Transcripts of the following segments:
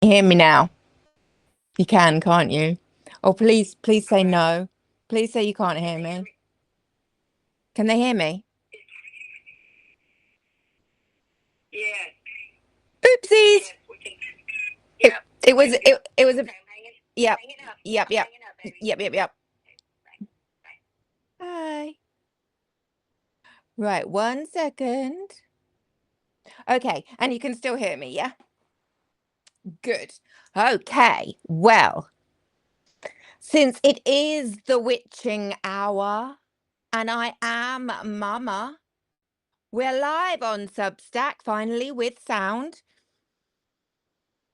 Hear me now. You can, can't you? Oh, please say no. Please say you can't hear me. Can they hear me? Yeah. Oopsies. Yes, we can. Yep. It was it was a Okay, I'm hanging. yep. Hanging up. Yep, I'm yep. hanging up, baby. Yep. Okay, bye. Hi. Right, 1 second. Okay, and you can still hear me, yeah? Good. Okay. Well, since it is the witching hour and I am Mama, we're live on Substack finally with sound.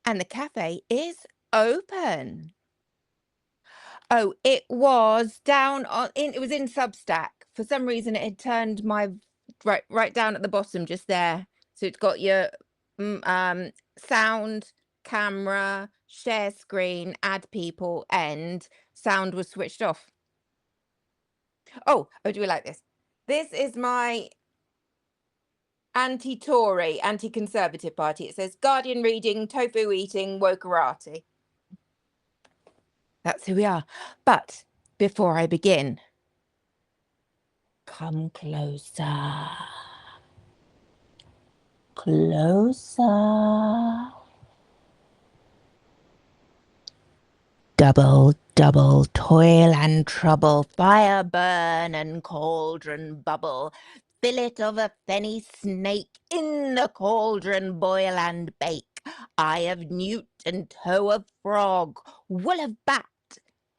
And the cafe is open. Oh, it was down on it was in Substack. For some reason it had turned my right down at the bottom just there. So it's got your sound, camera, share screen, add people, end. Sound was switched off. Oh, do we like this? This is my anti-Tory, anti-Conservative party. It says Guardian reading, tofu eating, wokerati. That's who we are. But before I begin, come closer. Closer. Double toil and trouble, fire burn and cauldron bubble. Fillet of a fenny snake in the cauldron boil and bake. Eye of newt and toe of frog, wool of bat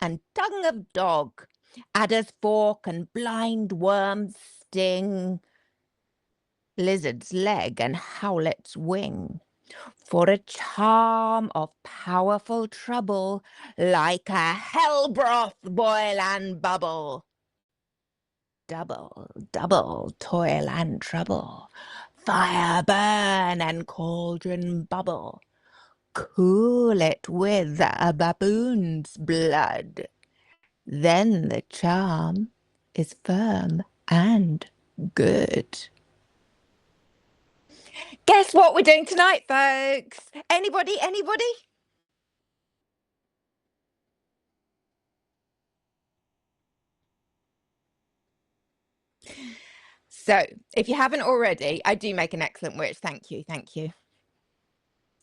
and tongue of dog. Adder's fork and blind worm's sting. Lizard's leg and howlet's wing. For a charm of powerful trouble, like a hell broth boil and bubble. Double toil and trouble, fire burn and cauldron bubble. Cool it with a baboon's blood. Then the charm is firm and good. Guess what we're doing tonight, folks? Anybody? So, if you haven't already, I do make an excellent witch. Thank you.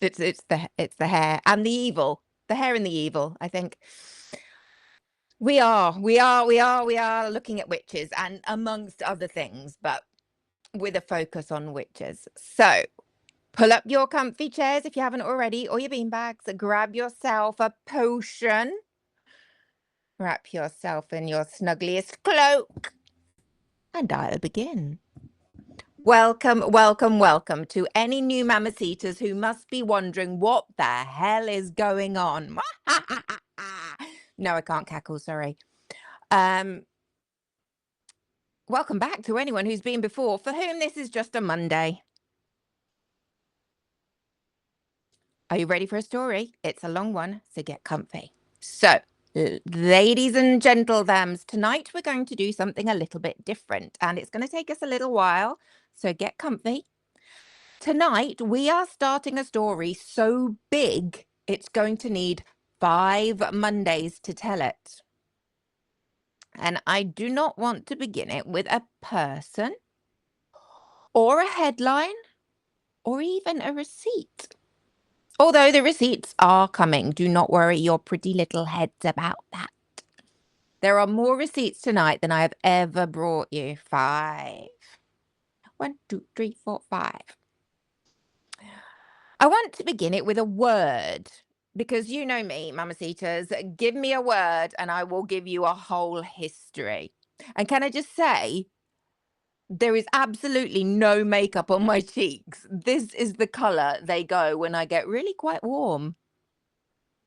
It's the hair and the evil. The hair and the evil, I think. We are looking at witches and amongst other things, but with a focus on witches. So, pull up your comfy chairs if you haven't already, or your beanbags. Grab yourself a potion. Wrap yourself in your snuggliest cloak. And I'll begin. Welcome to any new mamacitas who must be wondering what the hell is going on. No, I can't cackle, sorry. Welcome back to anyone who's been before, for whom this is just a Monday. Are you ready for a story? It's a long one, so get comfy. So, ladies and gentlemen, tonight we're going to do something a little bit different, and it's going to take us a little while, so get comfy. Tonight, we are starting a story so big, it's going to need 5 Mondays to tell it. And I do not want to begin it with a person, or a headline, or even a receipt. Although the receipts are coming, do not worry your pretty little heads about that. There are more receipts tonight than I have ever brought you. 5. 1, 2, 3, 4, 5. I want to begin it with a word, because you know me, mamacitas, give me a word and I will give you a whole history. And can I just say, there is absolutely no makeup on my cheeks. This is the color they go when I get really quite warm.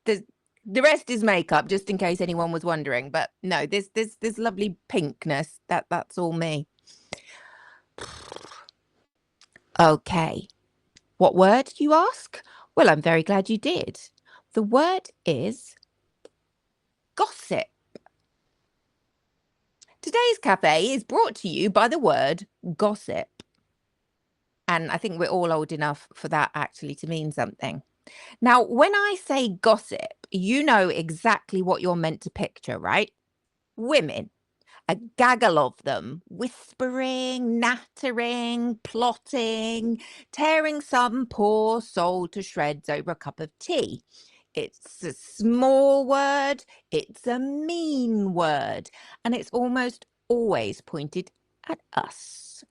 The rest is makeup, just in case anyone was wondering. But no, this lovely pinkness, that's all me. Okay. What word, you ask? Well, I'm very glad you did. The word is gossip. Today's cafe is brought to you by the word gossip. And I think we're all old enough for that actually to mean something. Now, when I say gossip, you know exactly what you're meant to picture, right? Women, a gaggle of them, whispering, nattering, plotting, tearing some poor soul to shreds over a cup of tea. It's a small word, it's a mean word, and it's almost always pointed at us.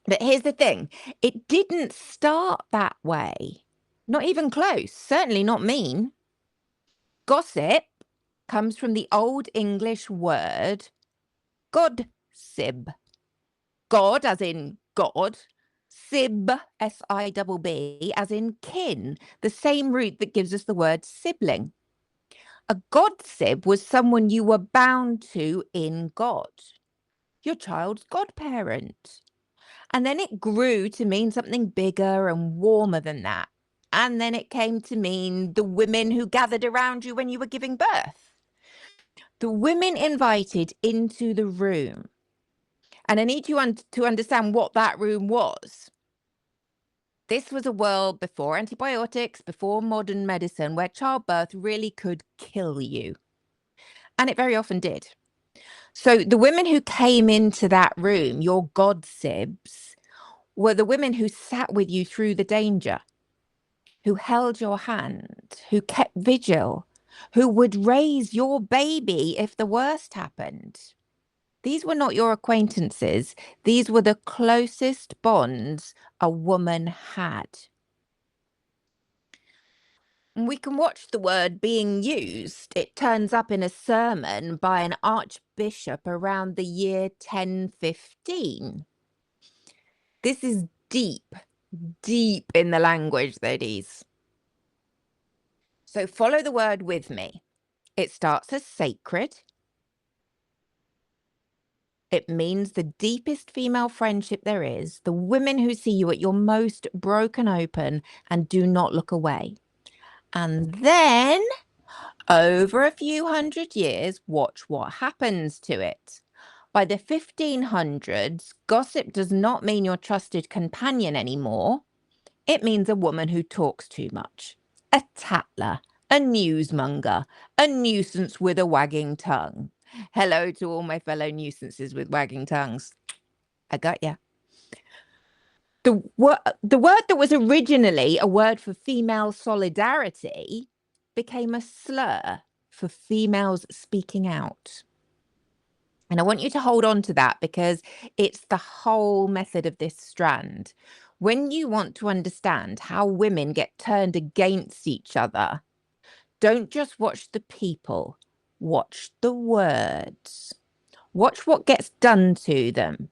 But here's the thing, it didn't start that way. Not even close, certainly not mean. Gossip comes from the Old English word godsib. God as in God, sib, S-I-B-B, as in kin, the same root that gives us the word sibling. A godsib was someone you were bound to in God, your child's godparent. And then it grew to mean something bigger and warmer than that. And then it came to mean the women who gathered around you when you were giving birth. The women invited into the room. And I need you to understand what that room was. This was a world before antibiotics, before modern medicine, where childbirth really could kill you. And it very often did. So the women who came into that room, your godsibs, were the women who sat with you through the danger, who held your hand, who kept vigil, who would raise your baby if the worst happened. These were not your acquaintances. These were the closest bonds a woman had. We can watch the word being used. It turns up in a sermon by an archbishop around the year 1015. This is deep, deep in the language, ladies. So follow the word with me. It starts as sacred. It means the deepest female friendship there is, the women who see you at your most broken open and do not look away. And then, over a few hundred years, watch what happens to it. By the 1500s, gossip does not mean your trusted companion anymore. It means a woman who talks too much, a tattler, a newsmonger, a nuisance with a wagging tongue. Hello to all my fellow nuisances with wagging tongues. I got ya. The word that was originally a word for female solidarity became a slur for females speaking out. And I want you to hold on to that because it's the whole method of this strand. When you want to understand how women get turned against each other, don't just watch the people, watch the words. Watch what gets done to them.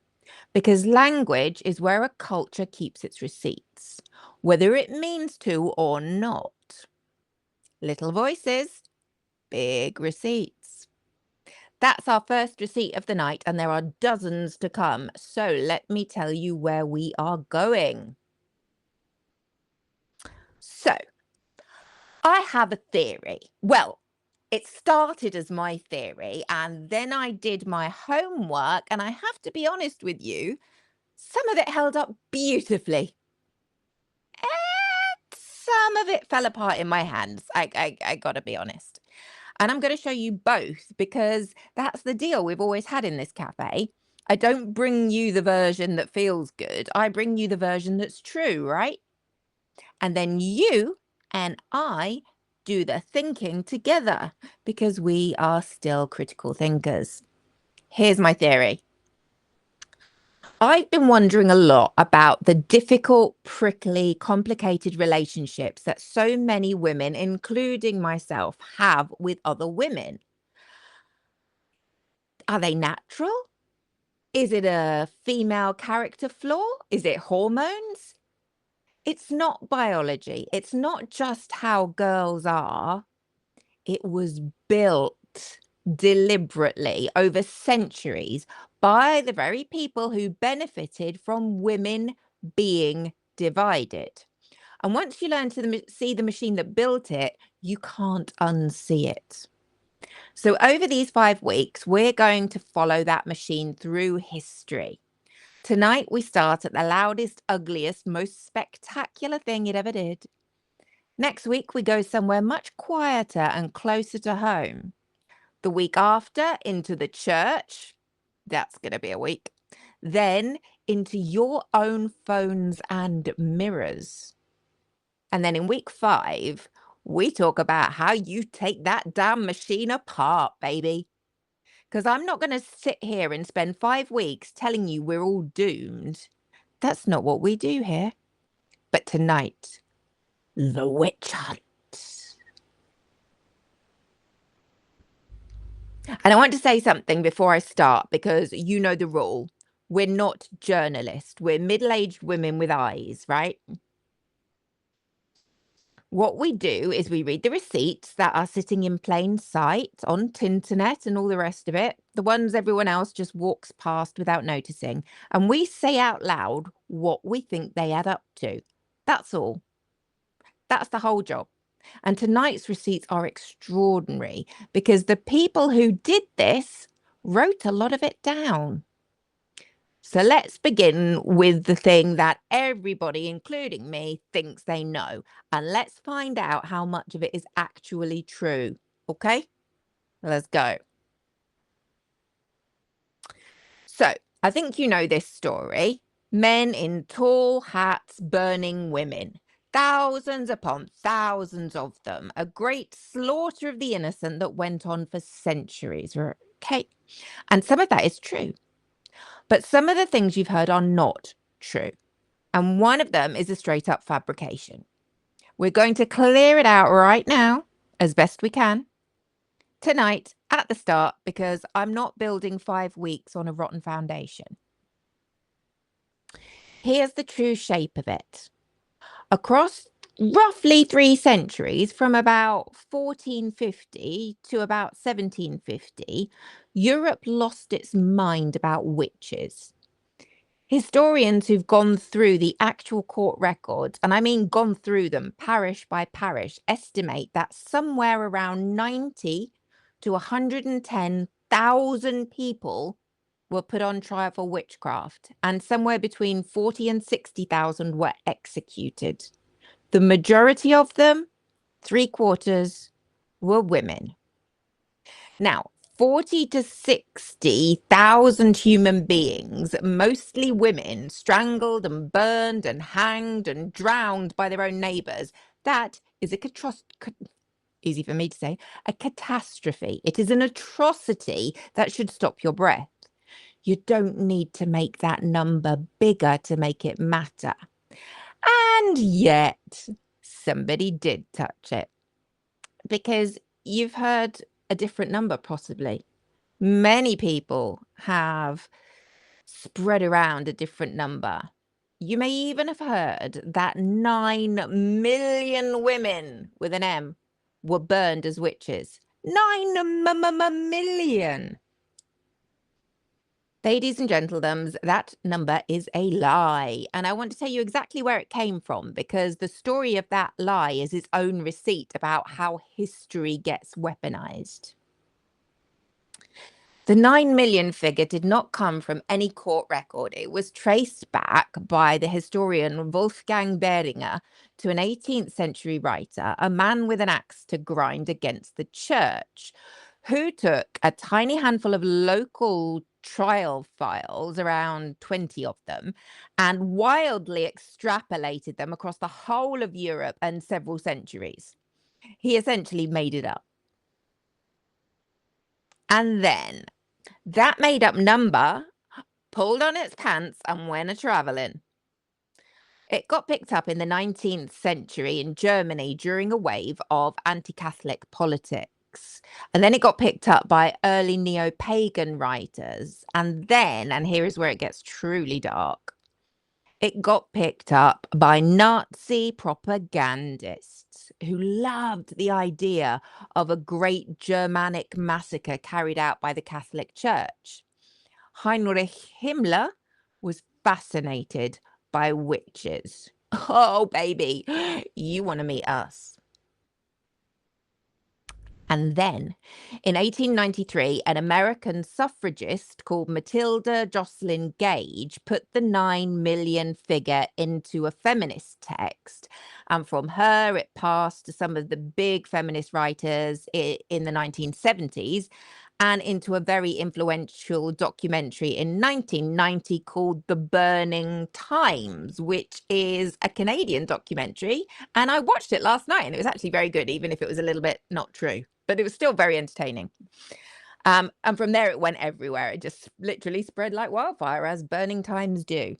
Because language is where a culture keeps its receipts, whether it means to or not. Little voices, big receipts. That's our first receipt of the night, and there are dozens to come. So let me tell you where we are going. So, I have a theory. Well, it started as my theory, and then I did my homework, and I have to be honest with you, some of it held up beautifully. And some of it fell apart in my hands. I gotta be honest. And I'm going to show you both because that's the deal we've always had in this cafe. I don't bring you the version that feels good. I bring you the version that's true, right? And then you and I do the thinking together because we are still critical thinkers. Here's my theory. I've been wondering a lot about the difficult, prickly, complicated relationships that so many women, including myself, have with other women. Are they natural? Is it a female character flaw? Is it hormones? It's not biology. It's not just how girls are. It was built deliberately over centuries by the very people who benefited from women being divided. And once you learn to see the machine that built it, you can't unsee it. So over these 5 weeks, we're going to follow that machine through history. Tonight, we start at the loudest, ugliest, most spectacular thing it ever did. Next week, we go somewhere much quieter and closer to home. The week after, into the church. That's going to be a week. Then into your own phones and mirrors. And then in week 5, we talk about how you take that damn machine apart, baby. Because I'm not going to sit here and spend 5 weeks telling you we're all doomed. That's not what we do here. But tonight, the witch hunt. And I want to say something before I start, because you know the rule. We're not journalists. We're middle-aged women with eyes, right? What we do is we read the receipts that are sitting in plain sight on Tinternet and all the rest of it, the ones everyone else just walks past without noticing, and we say out loud what we think they add up to. That's all. That's the whole job. And tonight's receipts are extraordinary because the people who did this wrote a lot of it down. So let's begin with the thing that everybody, including me, thinks they know. And let's find out how much of it is actually true. Okay? Let's go. So I think you know this story. Men in tall hats burning women. Thousands upon thousands of them. A great slaughter of the innocent that went on for centuries. Okay? And some of that is true. But some of the things you've heard are not true. And one of them is a straight up fabrication. We're going to clear it out right now, as best we can, tonight at the start, because I'm not building 5 weeks on a rotten foundation. Here's the true shape of it. Across roughly 3 centuries, from about 1450 to about 1750, Europe lost its mind about witches. Historians who've gone through the actual court records, and I mean gone through them parish by parish, estimate that somewhere around 90 to 110,000 people were put on trial for witchcraft, and somewhere between 40 and 60,000 were executed. The majority of them, 3/4, were women. Now, 40 to 60,000 human beings, mostly women, strangled and burned and hanged and drowned by their own neighbors. That is easy for me to say, a catastrophe. It is an atrocity that should stop your breath. You don't need to make that number bigger to make it matter. And yet, somebody did touch it. Because you've heard a different number, possibly. Many people have spread around a different number. You may even have heard that 9 million women with an M were burned as witches. 9 million. Ladies and gentlemen, that number is a lie. And I want to tell you exactly where it came from, because the story of that lie is its own receipt about how history gets weaponized. The 9 million figure did not come from any court record. It was traced back by the historian Wolfgang Behringer to an 18th century writer, a man with an axe to grind against the church, who took a tiny handful of local trial files, around 20 of them, and wildly extrapolated them across the whole of Europe and several centuries. He essentially made it up. And then that made up number pulled on its pants and went a-traveling. It got picked up in the 19th century in Germany during a wave of anti-Catholic politics. And then it got picked up by early neo-pagan writers. And then, and here is where it gets truly dark, it got picked up by Nazi propagandists who loved the idea of a great Germanic massacre carried out by the Catholic Church. Heinrich Himmler was fascinated by witches. Oh, baby, you want to meet us. And then in 1893, an American suffragist called Matilda Jocelyn Gage put the 9 million figure into a feminist text. And from her, it passed to some of the big feminist writers in the 1970s and into a very influential documentary in 1990 called The Burning Times, which is a Canadian documentary. And I watched it last night and it was actually very good, even if it was a little bit not true, but it was still very entertaining. And from there, it went everywhere. It just literally spread like wildfire, as Burning Times do.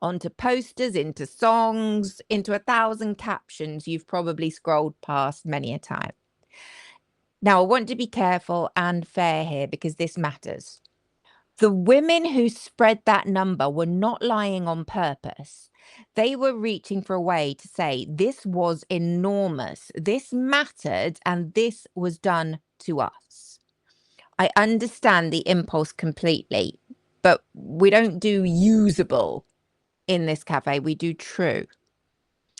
Onto posters, into songs, into 1,000 captions you've probably scrolled past many a time. Now, I want to be careful and fair here because this matters. The women who spread that number were not lying on purpose. They were reaching for a way to say this was enormous, this mattered, and this was done to us. I understand the impulse completely, but we don't do usable in this cafe, we do true.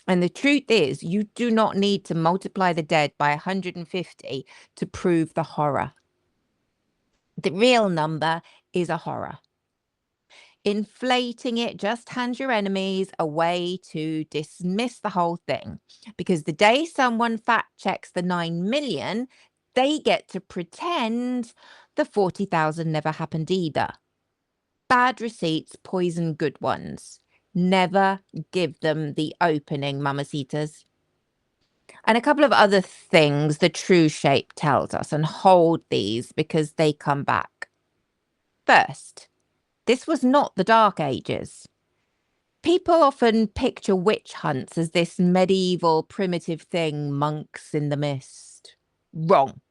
And the truth is, you do not need to multiply the dead by 150 to prove the horror. The real number is a horror. Inflating it just hands your enemies a way to dismiss the whole thing. Because the day someone fact checks the 9 million, they get to pretend the 40,000 never happened either. Bad receipts poison good ones. Never give them the opening, mamacitas. And a couple of other things the true shape tells us, and hold these because they come back. First, this was not the Dark Ages. People often picture witch hunts as this medieval primitive thing, monks in the mist. Wrong.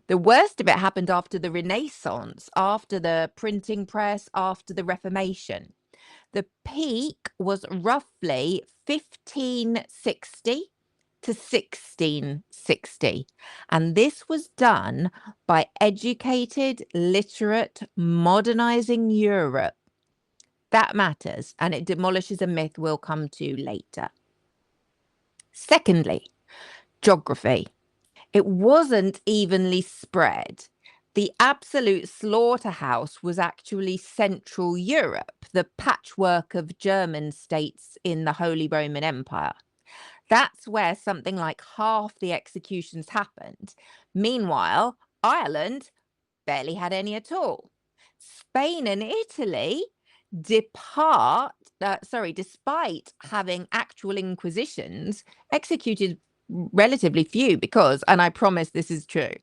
The worst of it happened after the Renaissance, after the printing press, after the Reformation. The peak was roughly 1560 to 1660. And this was done by educated, literate, modernizing Europe. That matters, and it demolishes a myth we'll come to later. Secondly, geography. It wasn't evenly spread. The absolute slaughterhouse was actually Central Europe, the patchwork of German states in the Holy Roman Empire. That's where something like half the executions happened. Meanwhile, Ireland barely had any at all. Spain and Italy, despite having actual inquisitions, executed relatively few because, and I promise this is true,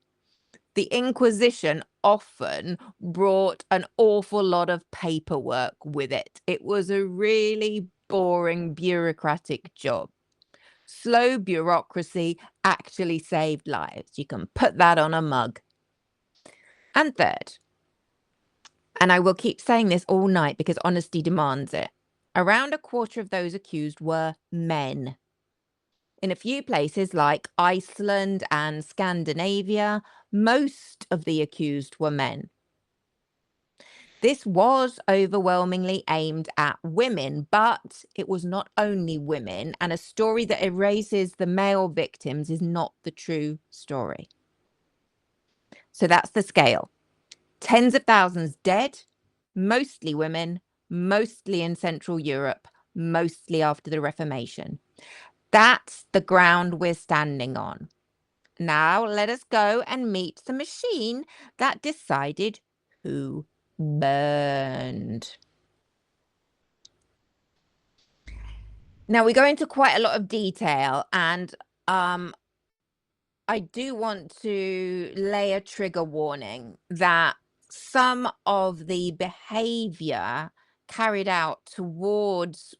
the Inquisition often brought an awful lot of paperwork with it. It was a really boring bureaucratic job. Slow bureaucracy actually saved lives. You can put that on a mug. And third, and I will keep saying this all night because honesty demands it, around a quarter of those accused were men. In a few places like Iceland and Scandinavia, most of the accused were men. This was overwhelmingly aimed at women, but it was not only women, and a story that erases the male victims is not the true story. So that's the scale. Tens of thousands dead, mostly women, mostly in Central Europe, mostly after the Reformation. That's the ground we're standing on. Now let us go and meet the machine that decided who burned. Now we go into quite a lot of detail, and I do want to lay a trigger warning that some of the behavior carried out towards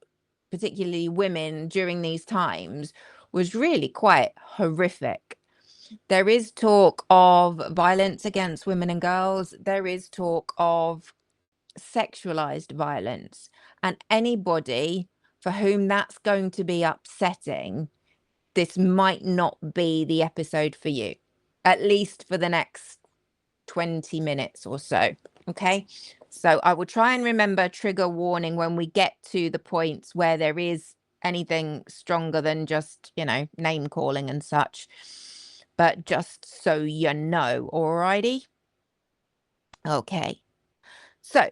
particularly women during these times was really quite horrific. There is talk of violence against women and girls. There is talk of sexualized violence. And anybody for whom that's going to be upsetting, this might not be the episode for you, at least for the next 20 minutes or so. Okay. So I will try and remember trigger warning when we get to the points where there is anything stronger than just, name calling and such. but just so you know, alrighty? Okay. So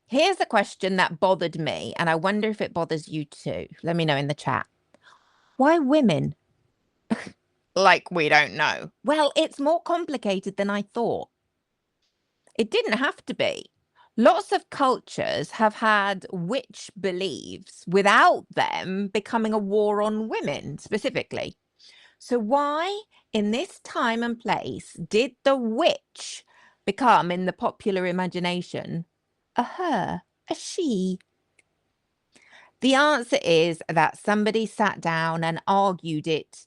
here's a question that bothered me, and I wonder if it bothers you too. Let me know in the chat. Why women? Like we don't know. Well, it's more complicated than I thought. It didn't have to be. Lots of cultures have had witch beliefs without them becoming a war on women specifically. So why, in this time and place, did the witch become, in the popular imagination, a her, a she? The answer is that somebody sat down and argued it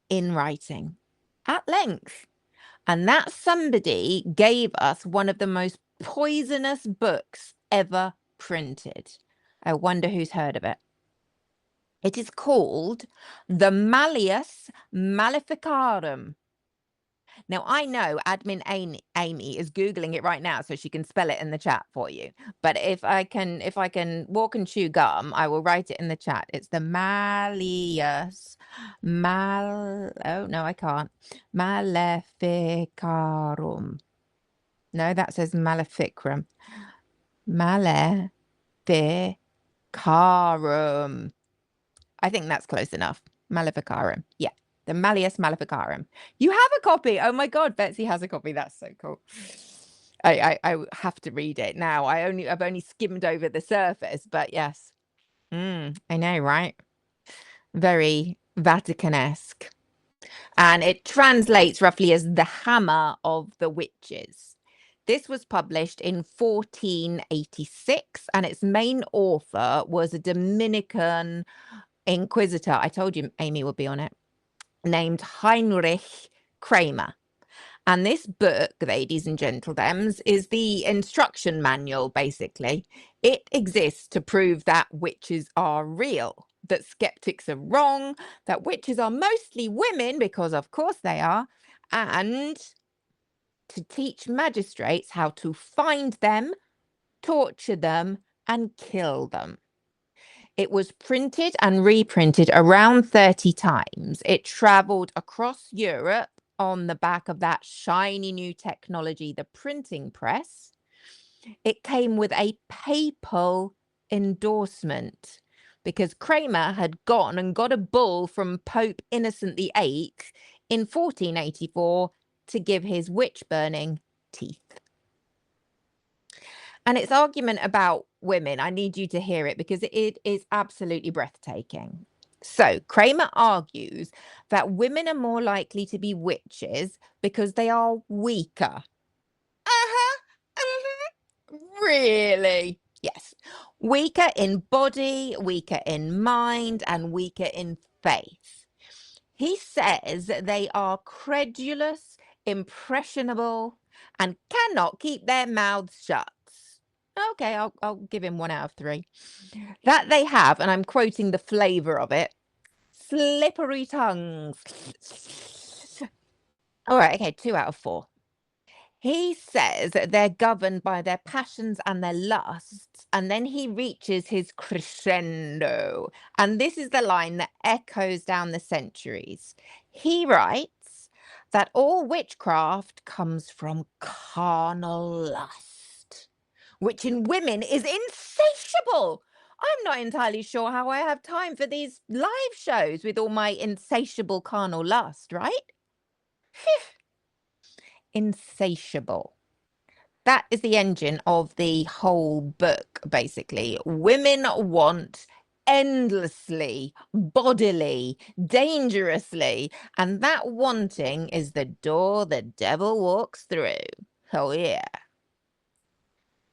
in writing at length. And that somebody gave us one of the most poisonous books ever printed. I wonder who's heard of it. It is called the Malleus Maleficarum. Now, I know admin Amy is Googling it right now so she can spell it in the chat for you. But if I can walk and chew gum, I will write it in the chat. It's the Malleus oh no, I can't. Maleficarum. No, that says Maleficrum. Maleficarum. I think that's close enough. Maleficarum. Yeah. The Malleus Maleficarum. You have a copy. Oh my God, Betsy has a copy. That's so cool. I have to read it now. I've only skimmed over the surface, but yes. I know, right? Very Vatican-esque. And it translates roughly as the Hammer of the Witches. This was published in 1486, and its main author was a Dominican inquisitor. I told you Amy would be on it, named Heinrich Kramer. And this book, ladies and gentlemen, is the instruction manual, basically. It exists to prove that witches are real, that skeptics are wrong, that witches are mostly women, because of course they are, and to teach magistrates how to find them, torture them, and kill them. It was printed and reprinted around 30 times. It traveled across Europe on the back of that shiny new technology, the printing press. It came with a papal endorsement because Kramer had gone and got a bull from Pope Innocent VIII in 1484 to give his witch burning teeth. And its argument about women, I need you to hear it because it is absolutely breathtaking. So Kramer argues that women are more likely to be witches because they are weaker. Really? Yes. Weaker in body, weaker in mind, and weaker in faith. He says they are credulous, impressionable, and cannot keep their mouths shut. Okay, I'll give him 1 out of 3. That they have, and I'm quoting the flavor of it, slippery tongues. All right, okay, 2 out of 4. He says that they're governed by their passions and their lusts, and then he reaches his crescendo. And this is the line that echoes down the centuries. He writes that all witchcraft comes from carnal lust, which in women is insatiable. I'm not entirely sure how I have time for these live shows with all my insatiable carnal lust, right? Insatiable. That is the engine of the whole book, basically. Women want endlessly, bodily, dangerously, and that wanting is the door the devil walks through. Oh, yeah.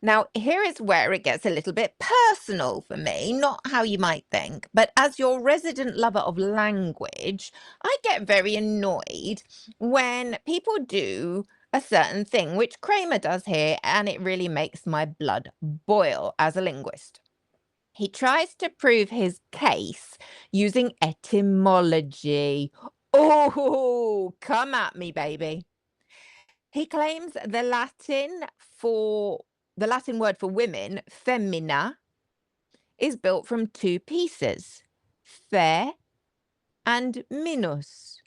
Now, here is where it gets a little bit personal for me, not how you might think, but as your resident lover of language, I get very annoyed when people do a certain thing, which Kramer does here, and it really makes my blood boil as a linguist. He tries to prove his case using etymology. Oh, come at me, baby. He claims the Latin word for women, femina, is built from 2 pieces, fe and minus.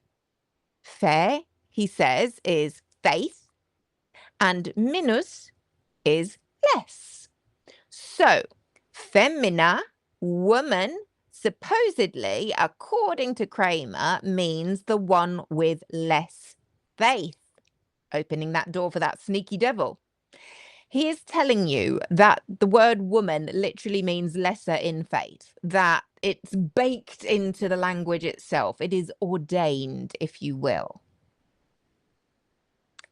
Fe, he says, is faith, and minus is less. So, femina, woman, supposedly, according to Kramer, means the one with less faith, opening that door for that sneaky devil. He is telling you that the word woman literally means lesser in faith, that it's baked into the language itself. It is ordained, if you will.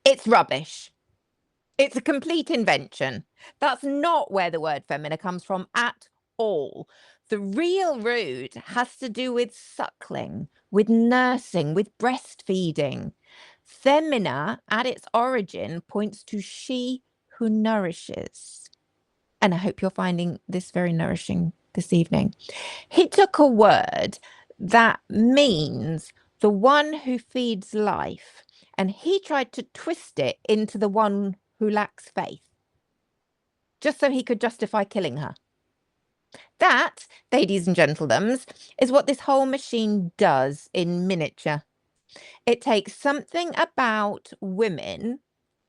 It's rubbish. It's a complete invention. That's not where the word femina comes from at all. The real root has to do with suckling, with nursing, with breastfeeding. Femina, at its origin, points to she who nourishes. And I hope you're finding this very nourishing this evening. He took a word that means the one who feeds life, and he tried to twist it into the one who lacks faith, just so he could justify killing her. That, ladies and gentlemen, is what this whole machine does in miniature. It takes something about women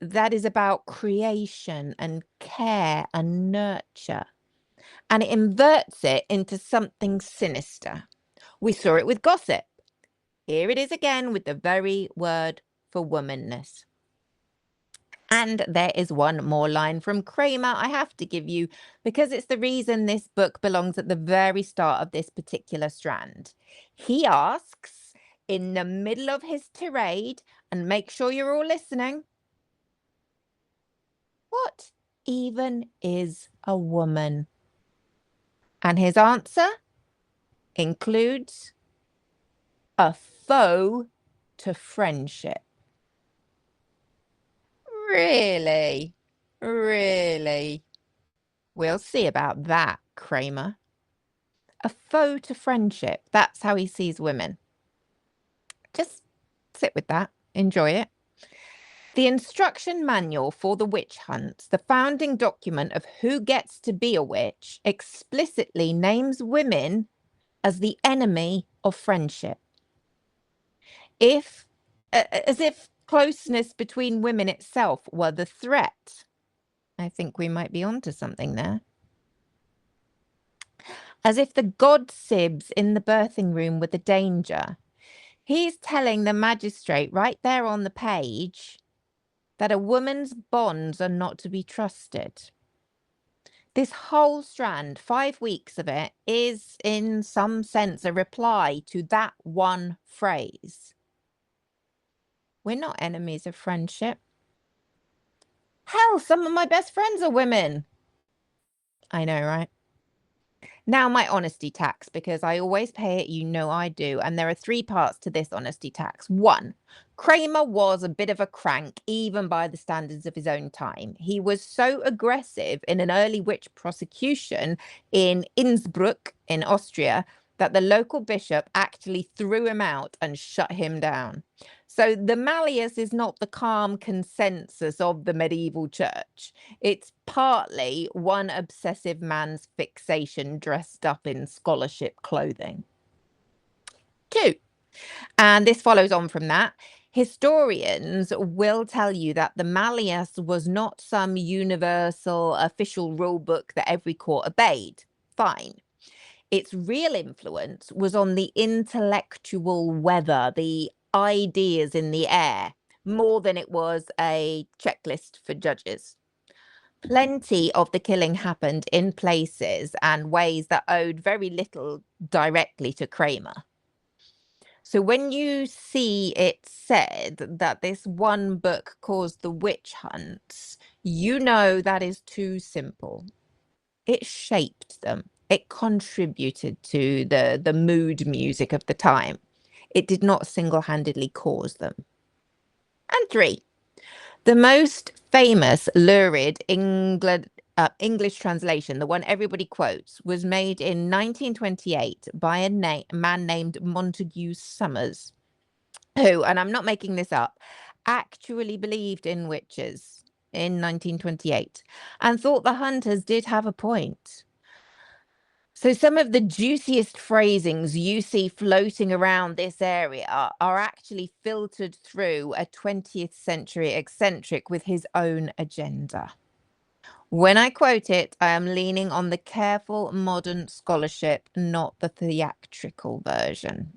that is about creation and care and nurture, and it inverts it into something sinister. We saw it with gossip. Here it is again with the very word for womanness. And there is one more line from Kramer I have to give you, because it's the reason this book belongs at the very start of this particular strand. He asks, in the middle of his tirade, and make sure you're all listening, what even is a woman? And his answer includes a foe to friendship. Really? Really? We'll see about that, Kramer. A foe to friendship. That's how he sees women. Just sit with that. Enjoy it. The instruction manual for the witch hunt, the founding document of who gets to be a witch, explicitly names women as the enemy of friendship. As if closeness between women itself were the threat. I think we might be onto something there. As if the god sibs in the birthing room were the danger. He's telling the magistrate right there on the page that a woman's bonds are not to be trusted. This whole strand, 5 weeks of it, is in some sense a reply to that one phrase. We're not enemies of friendship. Hell, some of my best friends are women. I know, right? Now, my honesty tax, because I always pay it, you know I do. And there are 3 parts to this honesty tax. 1, Kramer was a bit of a crank, even by the standards of his own time. He was so aggressive in an early witch prosecution in Innsbruck in Austria that the local bishop actually threw him out and shut him down. So the malleus is not the calm consensus of the medieval church. It's partly one obsessive man's fixation dressed up in scholarship clothing. 2, and this follows on from that, historians will tell you that the malleus was not some universal official rule book that every court obeyed. Fine. Its real influence was on the intellectual weather, the ideas in the air, more than it was a checklist for judges. Plenty of the killing happened in places and ways that owed very little directly to Kramer. So when you see it said that this one book caused the witch hunts, you know that is too simple. It shaped them. It contributed to the mood music of the time. It did not single-handedly cause them. And 3, the most famous lurid English translation, the one everybody quotes, was made in 1928 by a man named Montague Summers, who, and I'm not making this up, actually believed in witches in 1928 and thought the hunters did have a point. So some of the juiciest phrasings you see floating around this area are actually filtered through a 20th century eccentric with his own agenda. When I quote it, I am leaning on the careful modern scholarship, not the theatrical version.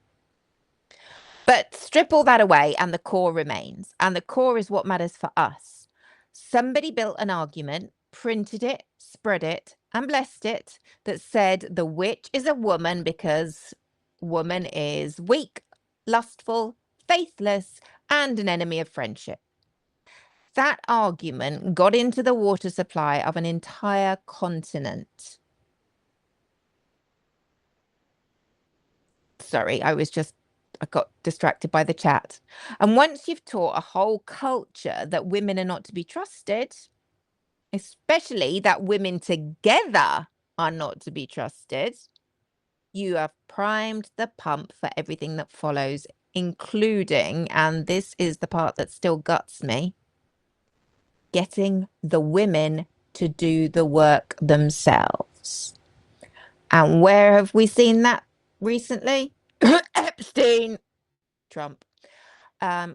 But strip all that away and the core remains. And the core is what matters for us. Somebody built an argument, printed it, spread it, and blessed it that said the witch is a woman because woman is weak, lustful, faithless, and an enemy of friendship. That argument got into the water supply of an entire continent. Sorry, I got distracted by the chat. And once you've taught a whole culture that women are not to be trusted, especially that women together are not to be trusted, you have primed the pump for everything that follows, including, and this is the part that still guts me, getting the women to do the work themselves. And where have we seen that recently? Epstein. Trump.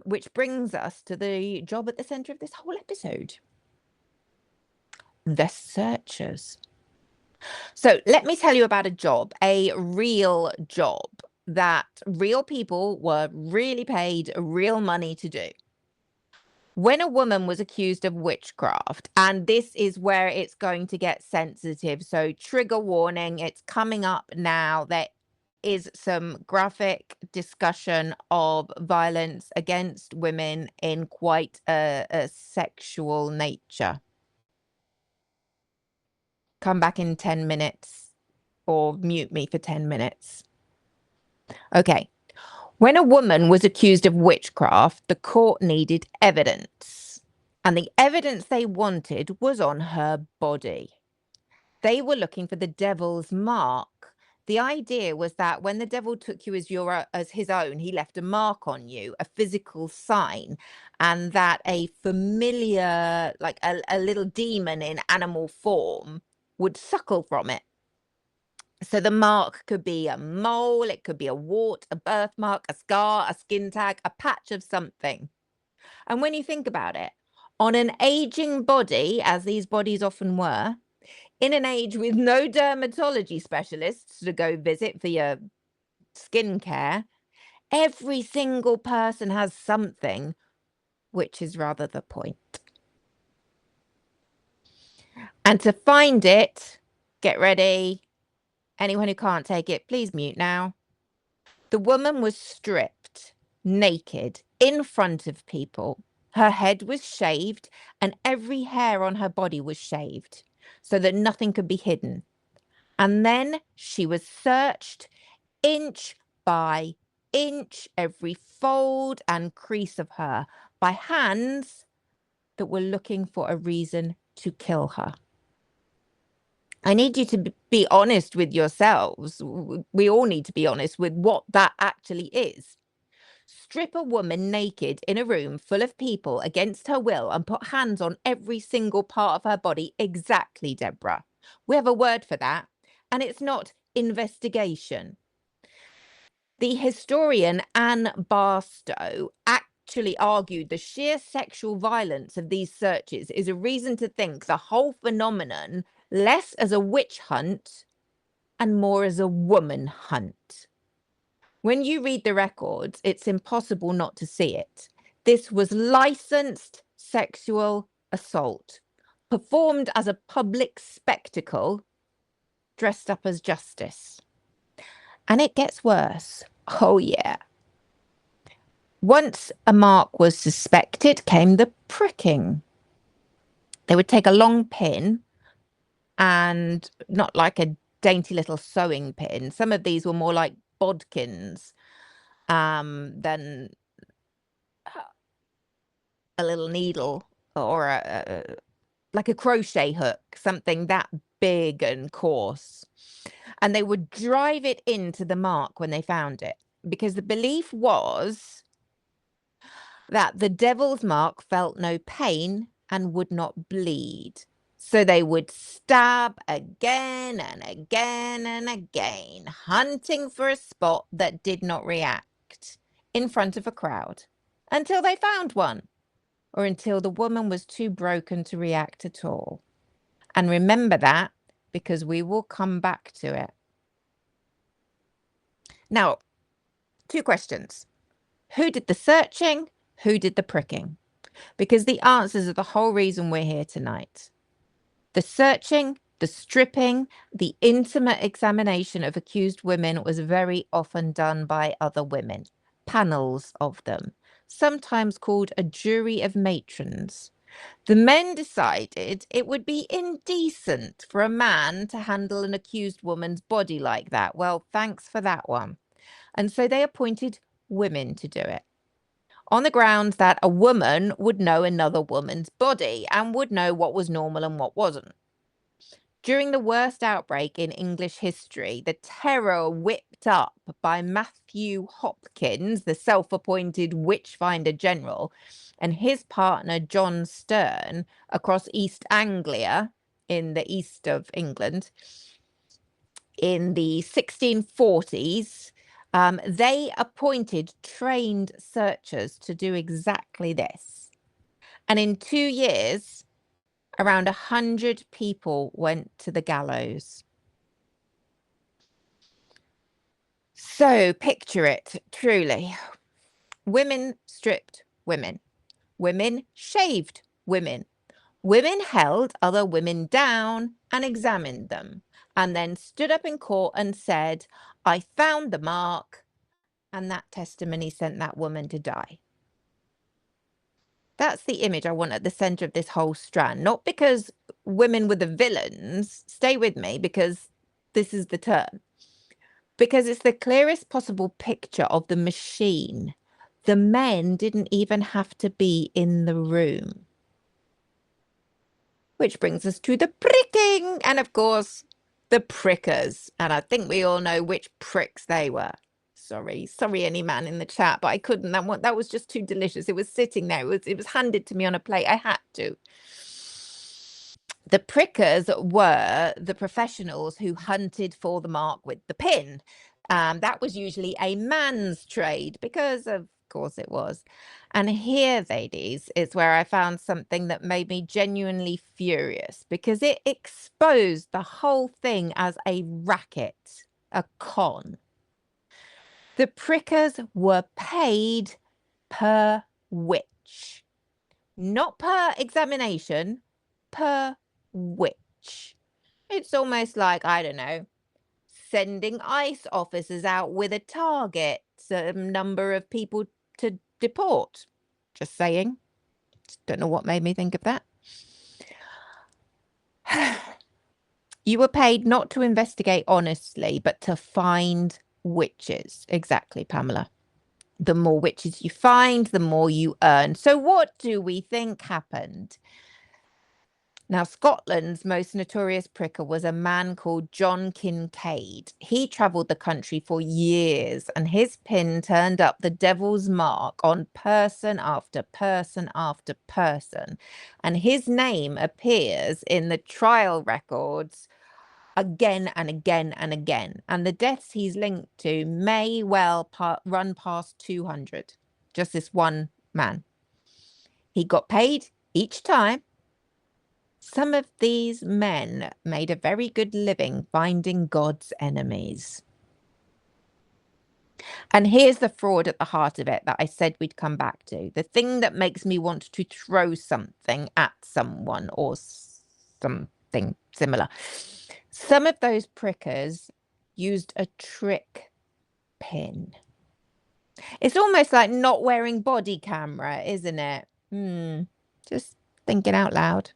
Which brings us to the job at the center of this whole episode. The searchers. So let me tell you about a job, a real job that real people were really paid real money to do. When a woman was accused of witchcraft, and this is where it's going to get sensitive, so trigger warning, it's coming up now. There is some graphic discussion of violence against women in quite a sexual nature. Come back in 10 minutes or mute me for 10 minutes. Okay. When a woman was accused of witchcraft, the court needed evidence. And the evidence they wanted was on her body. They were looking for the devil's mark. The idea was that when the devil took you as his own, he left a mark on you, a physical sign, and that a familiar, like a little demon in animal form, would suckle from it. So the mark could be a mole, it could be a wart, a birthmark, a scar, a skin tag, a patch of something. And when you think about it, on an aging body, as these bodies often were, in an age with no dermatology specialists to go visit for your skin care, every single person has something, which is rather the point. And to find it, get ready. Anyone who can't take it, please mute now. The woman was stripped, naked, in front of people. Her head was shaved, and every hair on her body was shaved so that nothing could be hidden. And then she was searched inch by inch, every fold and crease of her, by hands that were looking for a reason to kill her. I need you to be honest with yourselves. We all need to be honest with what that actually is. Strip a woman naked in a room full of people against her will and put hands on every single part of her body. Exactly, Deborah. We have a word for that, and it's not investigation. The historian Anne Barstow actually argued the sheer sexual violence of these searches is a reason to think the whole phenomenon less as a witch hunt and more as a woman hunt. When you read the records, it's impossible not to see it. This was licensed sexual assault, performed as a public spectacle, dressed up as justice. And it gets worse. Oh, yeah. Once a mark was suspected, came the pricking. They would take a long pin, and not like a dainty little sewing pin. Some of these were more like bodkins than a little needle or like a crochet hook, something that big and coarse. And they would drive it into the mark when they found it, because the belief was that the devil's mark felt no pain and would not bleed. So they would stab again and again and again, hunting for a spot that did not react in front of a crowd until they found one, or until the woman was too broken to react at all. And remember that, because we will come back to it. Now, 2 questions. Who did the searching? Who did the pricking? Because the answers are the whole reason we're here tonight. The searching, the stripping, the intimate examination of accused women was very often done by other women, panels of them, sometimes called a jury of matrons. The men decided it would be indecent for a man to handle an accused woman's body like that. Well, thanks for that one. And so they appointed women to do it, on the grounds that a woman would know another woman's body and would know what was normal and what wasn't. During the worst outbreak in English history, the terror whipped up by Matthew Hopkins, the self-appointed witch-finder general, and his partner John Stern across East Anglia in the east of England in the 1640s, they appointed trained searchers to do exactly this. And in 2 years, around 100 people went to the gallows. So picture it, truly. Women stripped women. Women shaved women. Women held other women down and examined them, and then stood up in court and said, I found the mark, and that testimony sent that woman to die. That's the image I want at the center of this whole strand, not because women were the villains. Stay with me, because this is the term. Because it's the clearest possible picture of the machine. The men didn't even have to be in the room. Which brings us to the pricking, and of course, the prickers. And I think we all know which pricks they were. Sorry, any man in the chat, but I couldn't. That was just too delicious. It was sitting there. It was handed to me on a plate. I had to. The prickers were the professionals who hunted for the mark with the pin. That was usually a man's trade, because of course it was. And here, ladies, is where I found something that made me genuinely furious, because it exposed the whole thing as a racket, a con. The prickers were paid per witch, not per examination, per witch. It's almost like, I don't know, sending ICE officers out with a target, number of people to deport. Just saying. Don't know what made me think of that. You were paid not to investigate honestly, but to find witches. Exactly, Pamela. The more witches you find, the more you earn. So what do we think happened? Now, Scotland's most notorious pricker was a man called John Kincaid. He travelled the country for years, and his pin turned up the devil's mark on person after person after person. And his name appears in the trial records again and again and again. And the deaths he's linked to may well run past 200. Just this one man. He got paid each time. Some of these men made a very good living finding God's enemies. And here's the fraud at the heart of it that I said we'd come back to. The thing that makes me want to throw something at someone or something similar. Some of those prickers used a trick pin. It's almost like not wearing body camera, isn't it? Just thinking out loud.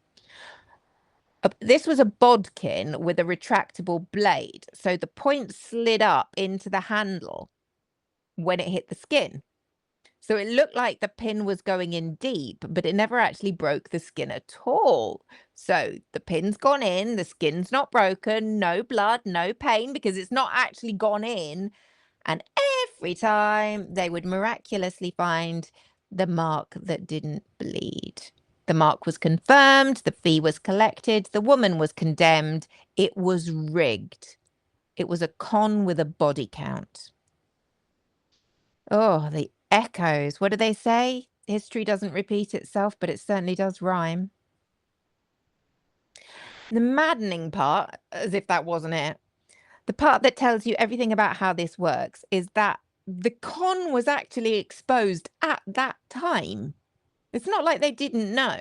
This was a bodkin with a retractable blade, so the point slid up into the handle when it hit the skin. So it looked like the pin was going in deep, but it never actually broke the skin at all. So the pin's gone in, the skin's not broken, no blood, no pain, because it's not actually gone in. And every time they would miraculously find the mark that didn't bleed. The mark was confirmed, the fee was collected, the woman was condemned. It was rigged. It was a con with a body count. Oh, the echoes. What do they say? History doesn't repeat itself, but it certainly does rhyme. The maddening part, as if that wasn't it, the part that tells you everything about how this works is that the con was actually exposed at that time. It's not like they didn't know.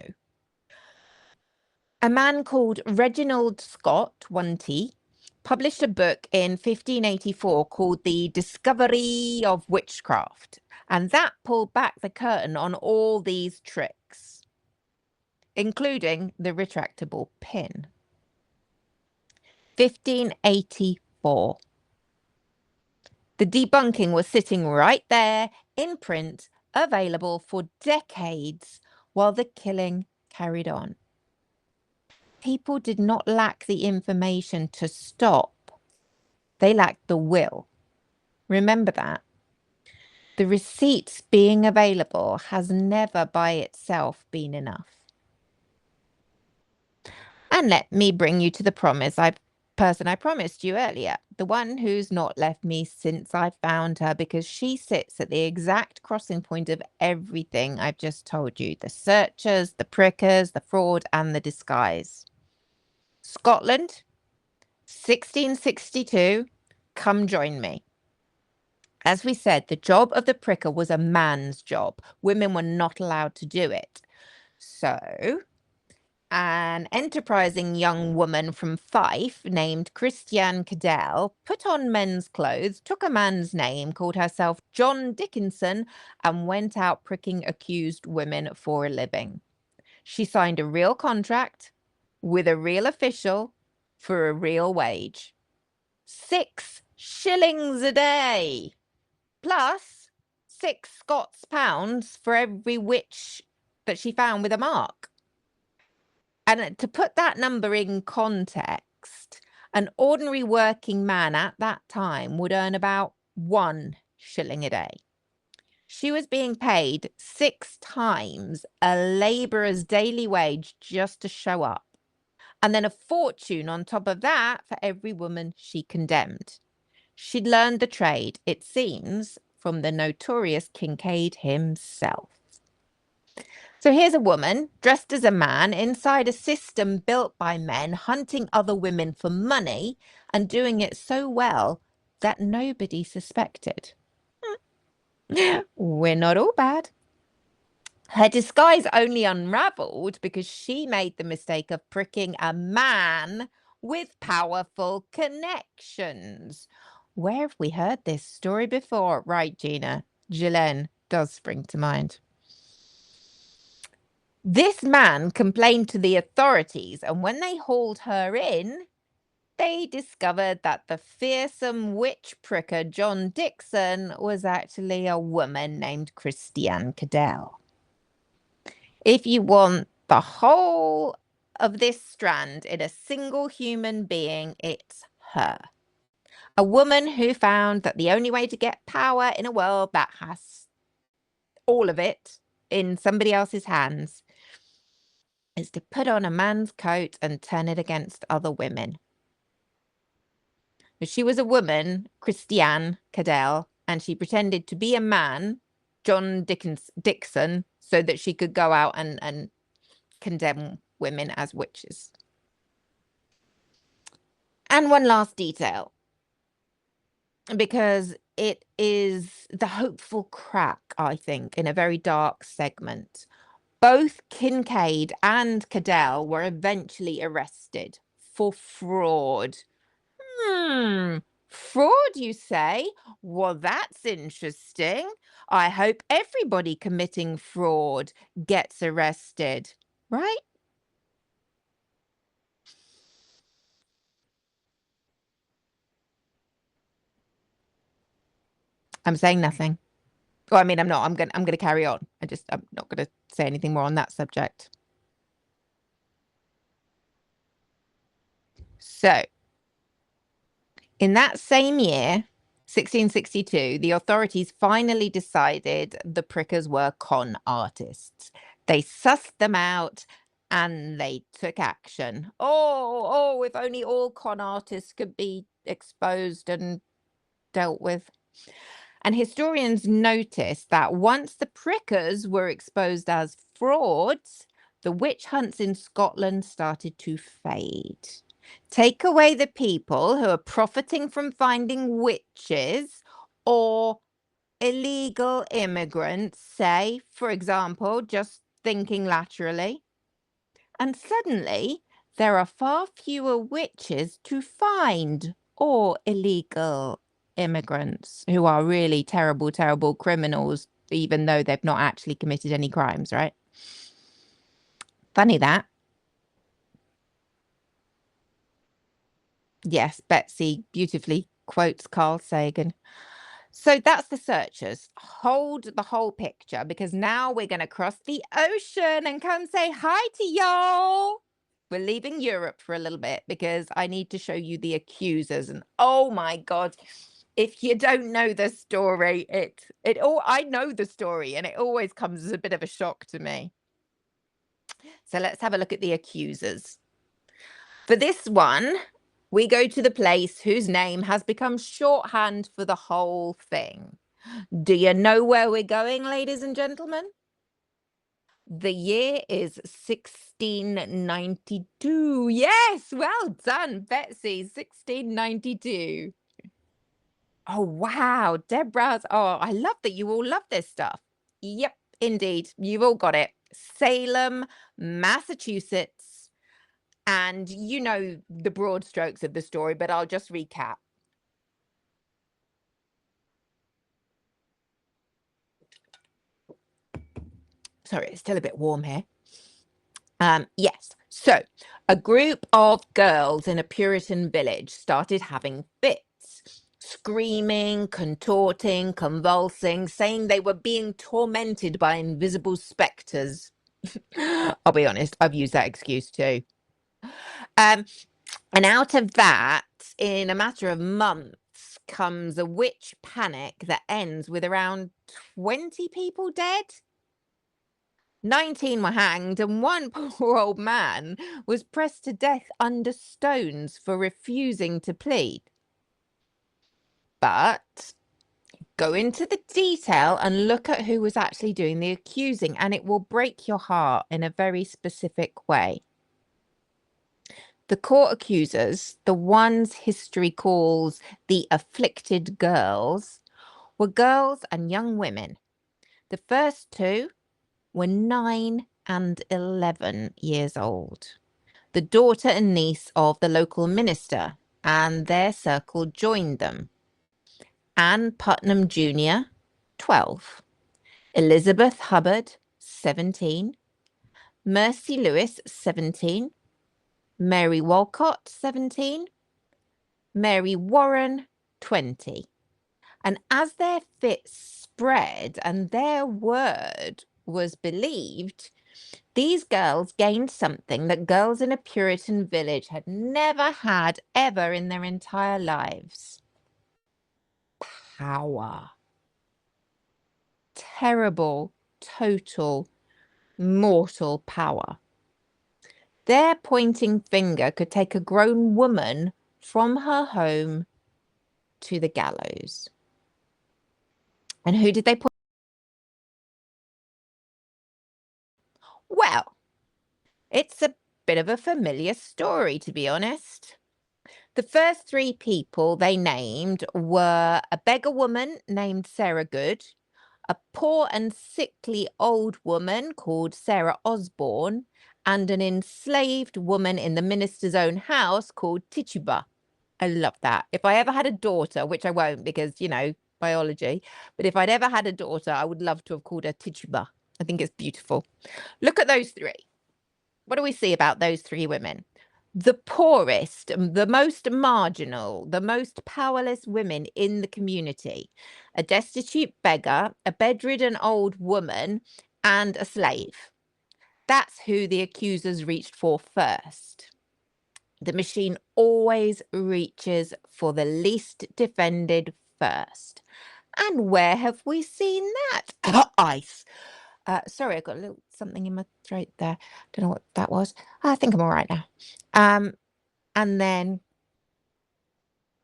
A man called Reginald Scott, 1T, published a book in 1584 called The Discovery of Witchcraft, and that pulled back the curtain on all these tricks, including the retractable pin. 1584. The debunking was sitting right there in print, available for decades while the killing carried on. People did not lack the information to stop. They lacked the will. Remember that. The receipts being available has never by itself been enough. And let me bring you to the person I promised you earlier, the one who's not left me since I found her, because she sits at the exact crossing point of everything I've just told you: the searchers, the prickers, the fraud, and the disguise. Scotland, 1662, come join me. As we said, the job of the pricker was a man's job. Women were not allowed to do it. So an enterprising young woman from Fife named Christiane Cadell put on men's clothes, took a man's name, called herself John Dickinson, and went out pricking accused women for a living. She signed a real contract with a real official for a real wage. 6 shillings a day, plus 6 Scots pounds for every witch that she found with a mark. And to put that number in context, an ordinary working man at that time would earn about 1 shilling a day. She was being paid 6 times a labourer's daily wage just to show up, and then a fortune on top of that for every woman she condemned. She'd learned the trade, it seems, from the notorious Kincaid himself. So here's a woman dressed as a man inside a system built by men, hunting other women for money and doing it so well that nobody suspected. We're not all bad. Her disguise only unraveled because she made the mistake of pricking a man with powerful connections. Where have we heard this story before? Right, Gina. Ghislaine does spring to mind. This man complained to the authorities, and when they hauled her in, they discovered that the fearsome witch pricker John Dixon was actually a woman named Christiane Cadell. If you want the whole of this strand in a single human being, it's her. A woman who found that the only way to get power in a world that has all of it in somebody else's hands is to put on a man's coat and turn it against other women. She was a woman, Christiane Cadell, and she pretended to be a man, John Dixon, so that she could go out and condemn women as witches. And one last detail, because it is the hopeful crack, I think, in a very dark segment. Both Kincaid and Cadell were eventually arrested for fraud. Fraud, you say? Well, that's interesting. I hope everybody committing fraud gets arrested, right? I'm saying nothing. Well, I mean, I'm not. I'm gonna carry on. I'm not gonna say anything more on that subject. So, in that same year, 1662, the authorities finally decided the prickers were con artists. They sussed them out and they took action. Oh, if only all con artists could be exposed and dealt with. And historians noticed that once the prickers were exposed as frauds, the witch hunts in Scotland started to fade. Take away the people who are profiting from finding witches or illegal immigrants, say, for example, just thinking laterally, and suddenly there are far fewer witches to find or illegal immigrants who are really terrible, terrible criminals, even though they've not actually committed any crimes, right? Funny that. Yes, Betsy beautifully quotes Carl Sagan. So that's the searchers. Hold the whole picture because now we're going to cross the ocean and come say hi to y'all. We're leaving Europe for a little bit because I need to show you the accusers. And oh my God, if you don't know the story, I know the story and it always comes as a bit of a shock to me. So let's have a look at the accusers. For this one, we go to the place whose name has become shorthand for the whole thing. Do you know where we're going, ladies and gentlemen? The year is 1692. Yes, well done, Betsy. 1692. Oh, wow. Deborah's. Oh, I love that you all love this stuff. Yep, indeed. You've all got it. Salem, Massachusetts. And you know the broad strokes of the story, but I'll just recap. Sorry, it's still a bit warm here. Yes. So a group of girls in a Puritan village started having fits, screaming, contorting, convulsing, saying they were being tormented by invisible specters. I'll be honest, I've used that excuse too. And out of that, in a matter of months, comes a witch panic that ends with around 20 people dead. 19 were hanged, and one poor old man was pressed to death under stones for refusing to plead. But go into the detail and look at who was actually doing the accusing, and it will break your heart in a very specific way. The court accusers, the ones history calls the afflicted girls, were girls and young women. The first two were 9 and 11 years old, the daughter and niece of the local minister, and their circle joined them. Anne Putnam Jr., 12, Elizabeth Hubbard, 17, Mercy Lewis, 17, Mary Walcott, 17, Mary Warren, 20. And as their fits spread and their word was believed, these girls gained something that girls in a Puritan village had never had ever in their entire lives. Power. Terrible, total, mortal power. Their pointing finger could take a grown woman from her home to the gallows. And who did they point? Well, it's a bit of a familiar story, to be honest. The first three people they named were a beggar woman named Sarah Good, a poor and sickly old woman called Sarah Osborne, and an enslaved woman in the minister's own house called Tituba. I love that. If I ever had a daughter, which I won't because, you know, biology, but if I'd ever had a daughter, I would love to have called her Tituba. I think it's beautiful. Look at those three. What do we see about those three women? The poorest, the most marginal, the most powerless women in the community, a destitute beggar, a bedridden old woman, and a slave. That's who the accusers reached for first. The machine always reaches for the least defended first. And where have we seen that? Ice. Sorry, I got a little something in my throat there. Don't know what that was. I think I'm all right now. And then,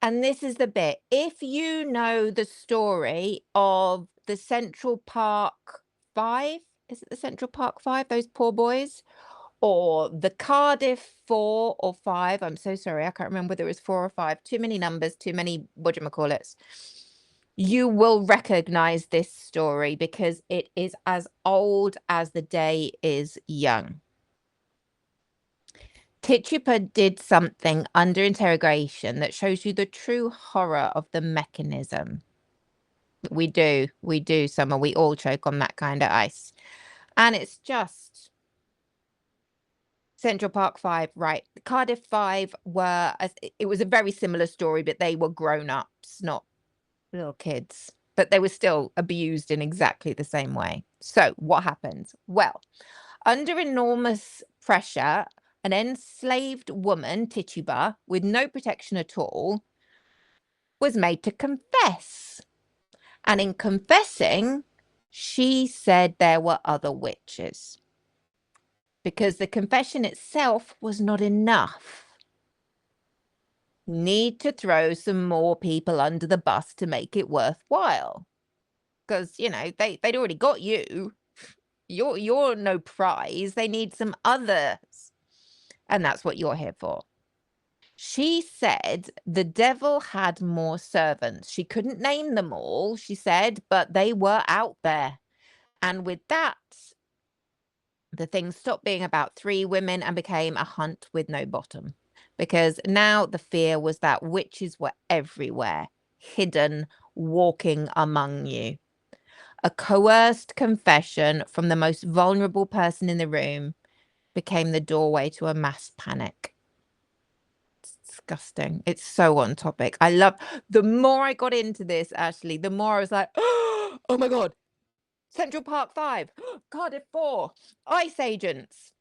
and this is the bit. If you know the story of the Central Park Five, is it the Central Park Five, those poor boys? Or the Cardiff 4 or 5, I'm so sorry, I can't remember whether it was 4 or 5. Too many numbers, too many whatchamacallits. You will recognize this story because it is as old as the day is young. Tituba did something under interrogation that shows you the true horror of the mechanism. We do, Summer. We all choke on that kind of ice. And it's just Central Park 5, right. Cardiff 5 it was a very similar story, but they were grown-ups, not little kids. But they were still abused in exactly the same way. So what happens? Well, under enormous pressure, an enslaved woman, Tituba, with no protection at all, was made to confess. And in confessing, she said there were other witches. Because the confession itself was not enough. Need to throw some more people under the bus to make it worthwhile. Because, you know, they'd already got you. You're no prize. They need some others. And that's what you're here for. She said the devil had more servants. She couldn't name them all, she said, but they were out there. And with that, the thing stopped being about 3 women and became a hunt with no bottom. Because now the fear was that witches were everywhere, hidden, walking among you. A coerced confession from the most vulnerable person in the room became the doorway to a mass panic. It's disgusting. It's so on topic. The more I got into this, Ashley, the more I was like, oh my God, Central Park 5, Cardiff 4, ICE agents.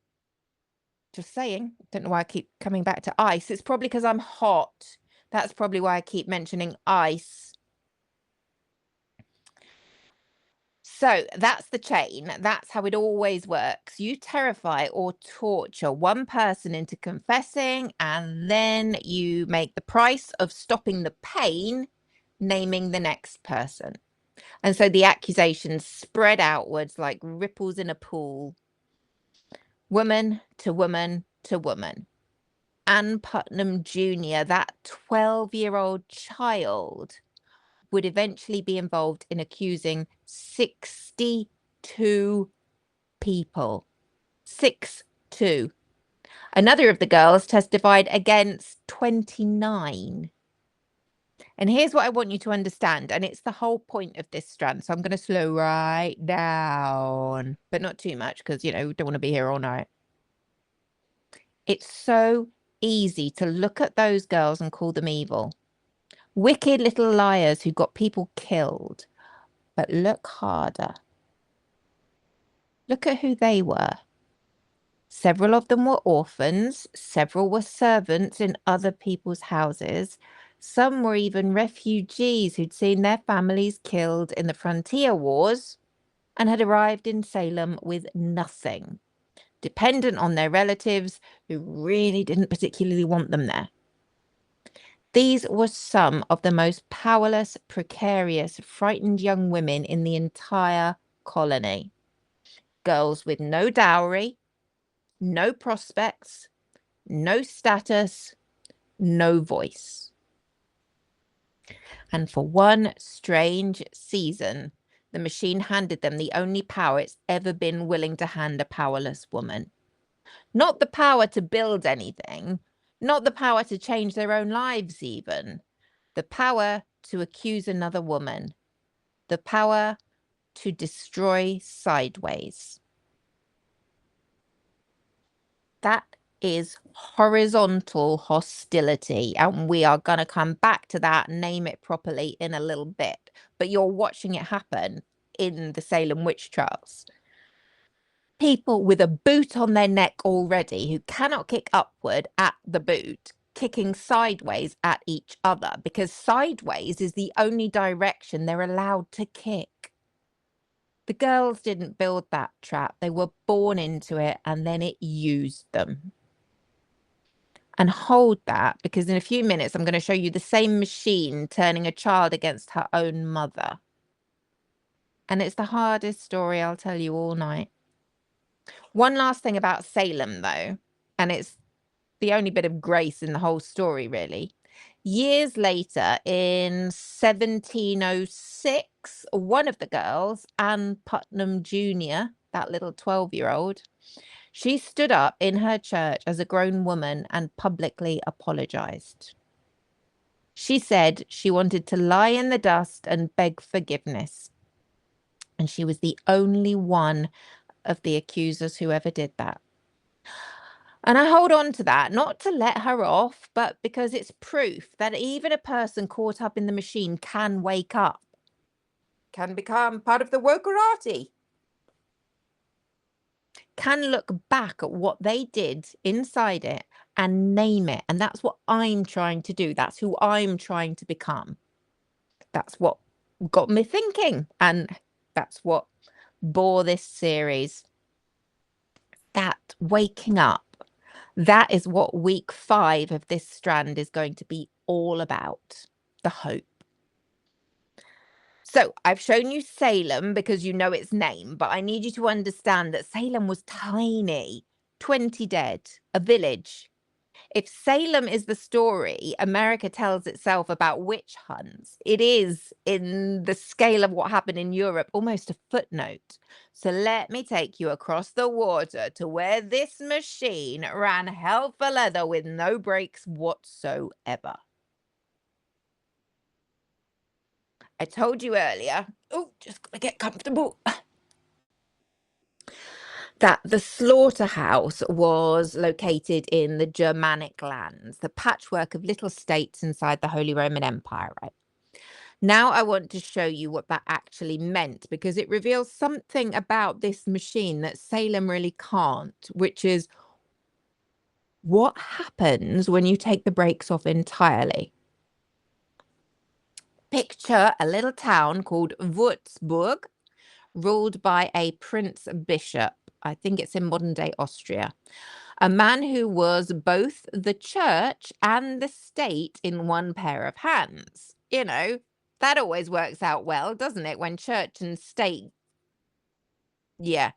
Just saying. Don't know why I keep coming back to ice. It's probably because I'm hot. That's probably why I keep mentioning ice. So that's the chain. That's how it always works. You terrify or torture one person into confessing, and then you make the price of stopping the pain, naming the next person. And so the accusations spread outwards like ripples in a pool. Woman to woman to woman. Ann Putnam Jr., that 12-year-old child, would eventually be involved in accusing 62 people. 62. Another of the girls testified against 29. And here's what I want you to understand, and it's the whole point of this strand, so I'm going to slow right down, but not too much because, you know, we don't want to be here all night. It's so easy to look at those girls and call them evil. Wicked little liars who got people killed. But look harder. Look at who they were. Several of them were orphans. Several were servants in other people's houses. Some were even refugees who'd seen their families killed in the frontier wars and had arrived in Salem with nothing, dependent on their relatives who really didn't particularly want them there. These were some of the most powerless, precarious, frightened young women in the entire colony. Girls with no dowry, no prospects, no status, no voice. And for one strange season, the machine handed them the only power it's ever been willing to hand a powerless woman. Not the power to build anything, not the power to change their own lives even. The power to accuse another woman. The power to destroy sideways. That is horizontal hostility, and we are going to come back to that and name it properly in a little bit. But you're watching it happen in the Salem witch trials. People with a boot on their neck already who cannot kick upward at the boot, kicking sideways at each other, because sideways is the only direction they're allowed to kick. The girls didn't build that trap. They were born into it and then it used them. And hold that, because in a few minutes, I'm going to show you the same machine turning a child against her own mother. And it's the hardest story I'll tell you all night. One last thing about Salem, though, and it's the only bit of grace in the whole story, really. Years later, in 1706, one of the girls, Anne Putnam Jr., that little 12-year-old, she stood up in her church as a grown woman and publicly apologized. She said she wanted to lie in the dust and beg forgiveness. And she was the only one of the accusers who ever did that. And I hold on to that, not to let her off, but because it's proof that even a person caught up in the machine can wake up, can become part of the wokerati, can look back at what they did inside it and name it. And that's what I'm trying to do. That's who I'm trying to become. That's what got me thinking. And that's what bore this series. That waking up. That is what week 5 of this strand is going to be all about. The hope. So I've shown you Salem because you know its name, but I need you to understand that Salem was tiny. 20 dead, a village. If Salem is the story America tells itself about witch hunts, it is, in the scale of what happened in Europe, almost a footnote. So let me take you across the water to where this machine ran hell for leather with no brakes whatsoever. I told you earlier, just gotta get comfortable, that the slaughterhouse was located in the Germanic lands, the patchwork of little states inside the Holy Roman Empire, right? Now I want to show you what that actually meant, because it reveals something about this machine that Salem really can't, which is what happens when you take the brakes off entirely. Picture a little town called Würzburg, ruled by a prince bishop. I think it's in modern day Austria. A man who was both the church and the state in one pair of hands. You know, that always works out well, doesn't it? When church and state. Yeah,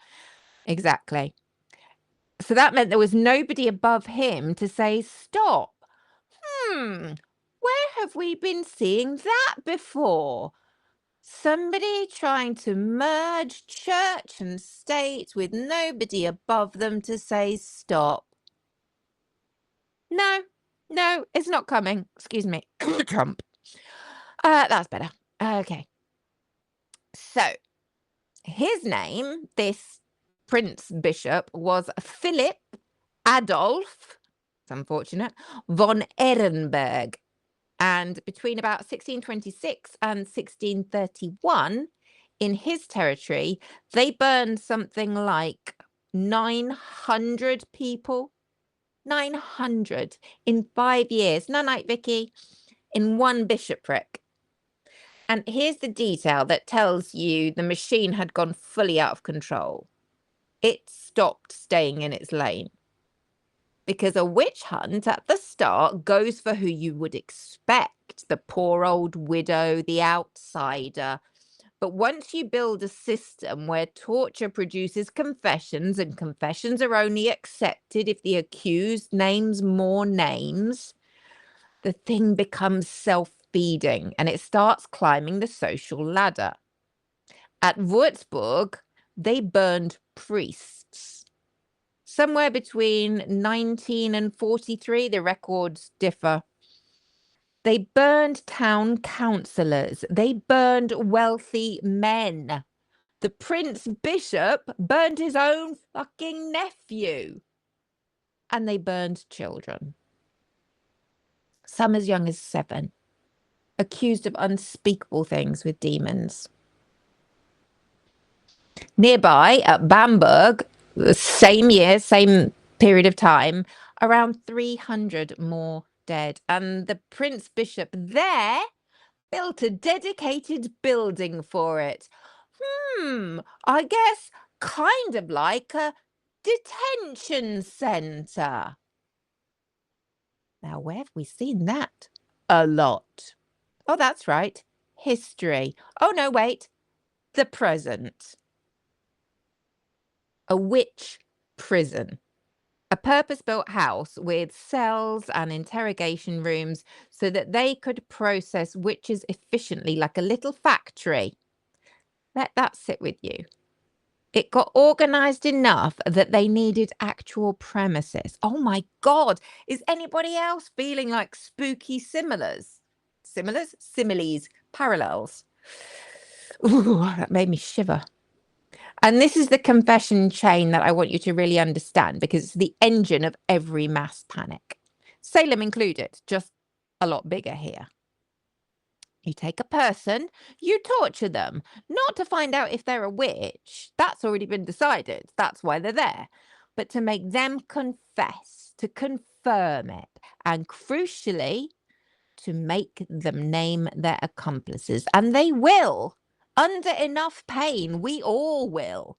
exactly. So that meant there was nobody above him to say, stop. Where have we been seeing that before? Somebody trying to merge church and state with nobody above them to say stop. No, it's not coming. Excuse me. Trump. That's better. Okay. So his name, this Prince Bishop, was Philip Adolf, it's unfortunate, von Ehrenberg. And between about 1626 and 1631, in his territory, they burned something like 900 people. 900 in 5 years. No night, Vicky. In one bishopric. And here's the detail that tells you the machine had gone fully out of control. It stopped staying in its lane. Because a witch hunt at the start goes for who you would expect, the poor old widow, the outsider. But once you build a system where torture produces confessions, and confessions are only accepted if the accused names more names, the thing becomes self-feeding and it starts climbing the social ladder. At Würzburg, they burned priests. Somewhere between 19 and 43, the records differ. They burned town councillors. They burned wealthy men. The Prince Bishop burned his own fucking nephew. And they burned children. Some as young as 7. Accused of unspeakable things with demons. Nearby at Bamberg, the same year, same period of time, around 300 more dead. And the Prince Bishop there built a dedicated building for it. I guess kind of like a detention center. Now, where have we seen that? A lot. Oh, that's right. History. Oh, no, wait. The present. A witch prison. A purpose-built house with cells and interrogation rooms so that they could process witches efficiently like a little factory. Let that sit with you. It got organized enough that they needed actual premises. Oh my God. Is anybody else feeling like spooky similars? Similars? Similes. Parallels. Ooh, that made me shiver. And this is the confession chain that I want you to really understand because it's the engine of every mass panic. Salem included, just a lot bigger here. You take a person, you torture them, not to find out if they're a witch. That's already been decided. That's why they're there. But to make them confess, to confirm it, and crucially, to make them name their accomplices. And they will. Under enough pain, we all will.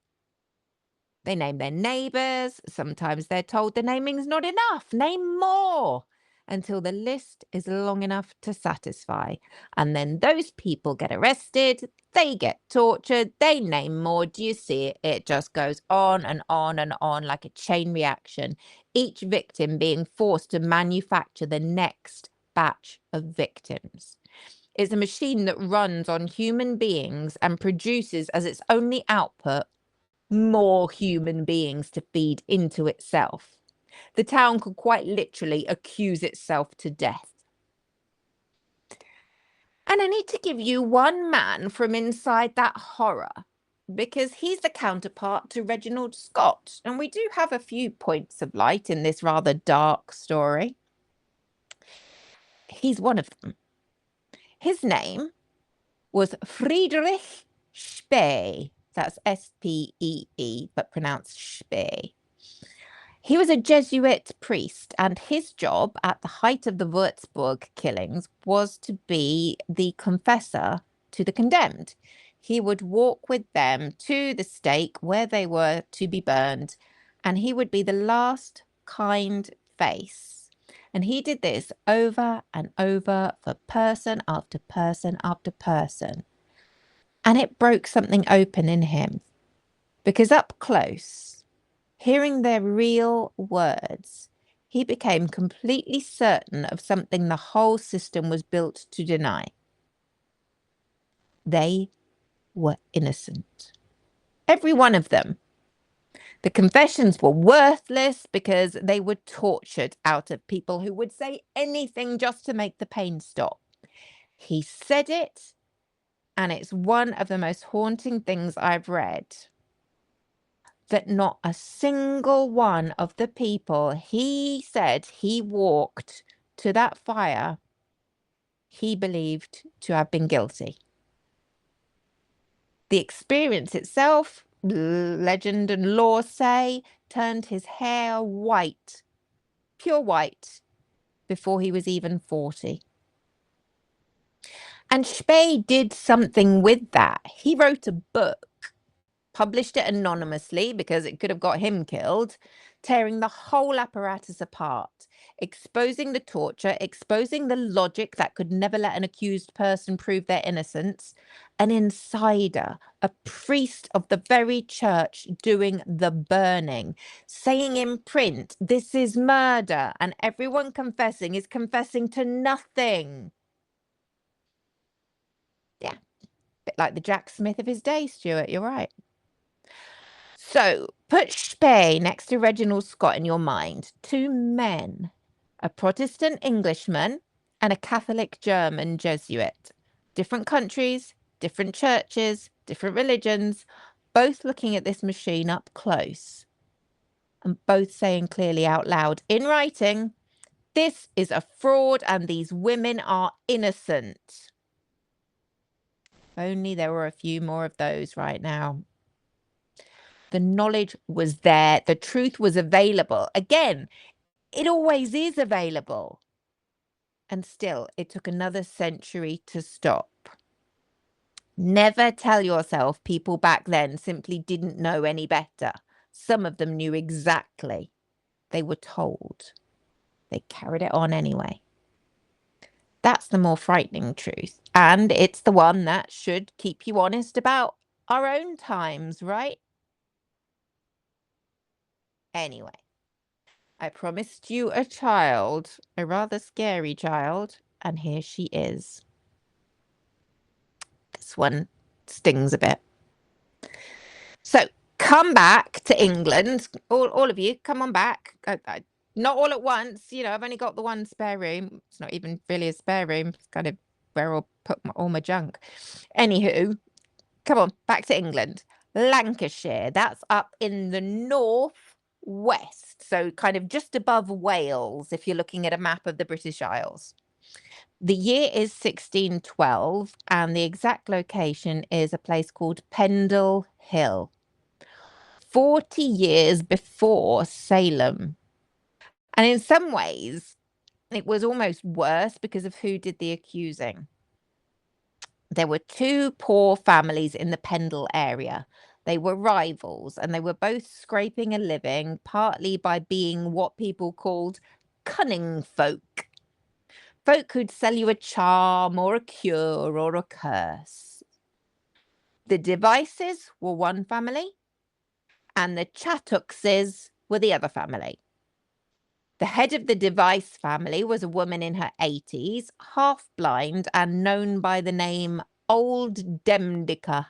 They name their neighbors. Sometimes they're told the naming's not enough. Name more until the list is long enough to satisfy. And then those people get arrested. They get tortured. They name more. Do you see it? It just goes on and on and on like a chain reaction. Each victim being forced to manufacture the next batch of victims. It's a machine that runs on human beings and produces as its only output more human beings to feed into itself. The town could quite literally accuse itself to death. And I need to give you one man from inside that horror because he's the counterpart to Reginald Scott. And we do have a few points of light in this rather dark story. He's one of them. His name was Friedrich Spee. That's S-P-E-E, but pronounced Spee. He was a Jesuit priest, and his job at the height of the Würzburg killings was to be the confessor to the condemned. He would walk with them to the stake where they were to be burned, and he would be the last kind face. And he did this over and over for person after person after person. And it broke something open in him because up close, hearing their real words, he became completely certain of something the whole system was built to deny. They were innocent. Every one of them. The confessions were worthless because they were tortured out of people who would say anything just to make the pain stop. He said it, and it's one of the most haunting things I've read. That not a single one of the people he said he walked to that fire, he believed to have been guilty. The experience itself, legend and lore say, turned his hair white, pure white, before he was even 40. And Spee did something with that. He wrote a book, published it anonymously because it could have got him killed, tearing the whole apparatus apart, exposing the torture, exposing the logic that could never let an accused person prove their innocence, an insider, a priest of the very church doing the burning, saying in print, this is murder, and everyone confessing is confessing to nothing. Yeah, bit like the Jack Smith of his day, Stuart, you're right. So put Spee next to Reginald Scott in your mind. Two men, a Protestant Englishman and a Catholic German Jesuit. Different countries, different churches, different religions, both looking at this machine up close and both saying clearly out loud in writing, this is a fraud and these women are innocent. If only there were a few more of those right now. The knowledge was there. The truth was available. Again, it always is available. And still, it took another century to stop. Never tell yourself people back then simply didn't know any better. Some of them knew exactly. They were told. They carried it on anyway. That's the more frightening truth. And it's the one that should keep you honest about our own times, right? Anyway, I promised you a child, a rather scary child, and here she is. This one stings a bit. So come back to England, all of you, come on back. Not all at once, I've only got the one spare room. It's not even really a spare room. It's kind of where I'll put all my junk. Anywho, come on, back to England. Lancashire, that's up in the northwest, so kind of just above Wales, if you're looking at a map of the British Isles. The year is 1612, and the exact location is a place called Pendle Hill. 40 years before Salem. And in some ways, it was almost worse because of who did the accusing. There were two poor families in the Pendle area. They were rivals, and they were both scraping a living, partly by being what people called cunning folk. Folk who'd sell you a charm or a cure or a curse. The Devices were one family, and the Chattoxes were the other family. The head of the Device family was a woman in her 80s, half blind and known by the name Old Demdike.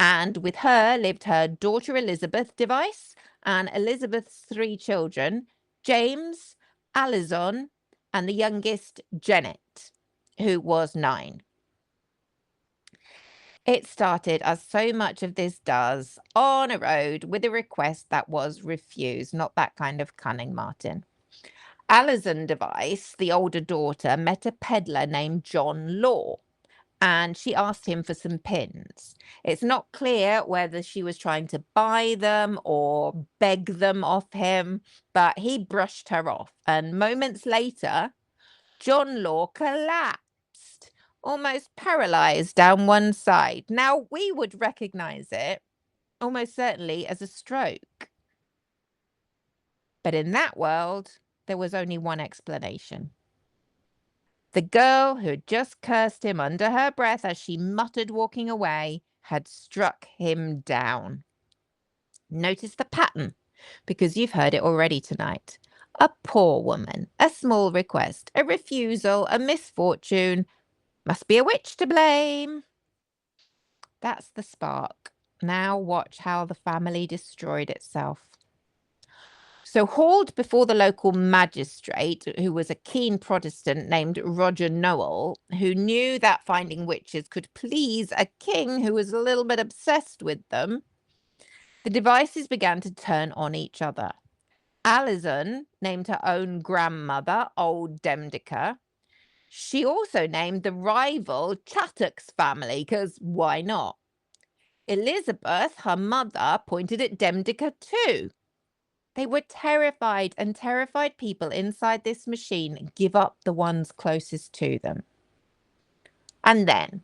And with her lived her daughter Elizabeth Device and Elizabeth's 3 children, James, Alison, and the youngest, Janet, who was 9. It started, as so much of this does, on a road with a request that was refused. Not that kind of cunning, Martin. Alison Device, the older daughter, met a peddler named John Law, and she asked him for some pins. It's not clear whether she was trying to buy them or beg them off him, but he brushed her off. And moments later, John Law collapsed, almost paralyzed down one side. Now, we would recognize it almost certainly as a stroke. But in that world, there was only one explanation. The girl who had just cursed him under her breath as she muttered walking away had struck him down. Notice the pattern, because you've heard it already tonight. A poor woman, a small request, a refusal, a misfortune. Must be a witch to blame. That's the spark. Now watch how the family destroyed itself. So hauled before the local magistrate, who was a keen Protestant named Roger Nowell, who knew that finding witches could please a king who was a little bit obsessed with them, the Devices began to turn on each other. Alison named her own grandmother Old Demdike. She also named the rival Chattox family, because why not? Elizabeth, her mother, pointed at Demdike too. They were terrified, and terrified people inside this machine give up the ones closest to them. And then,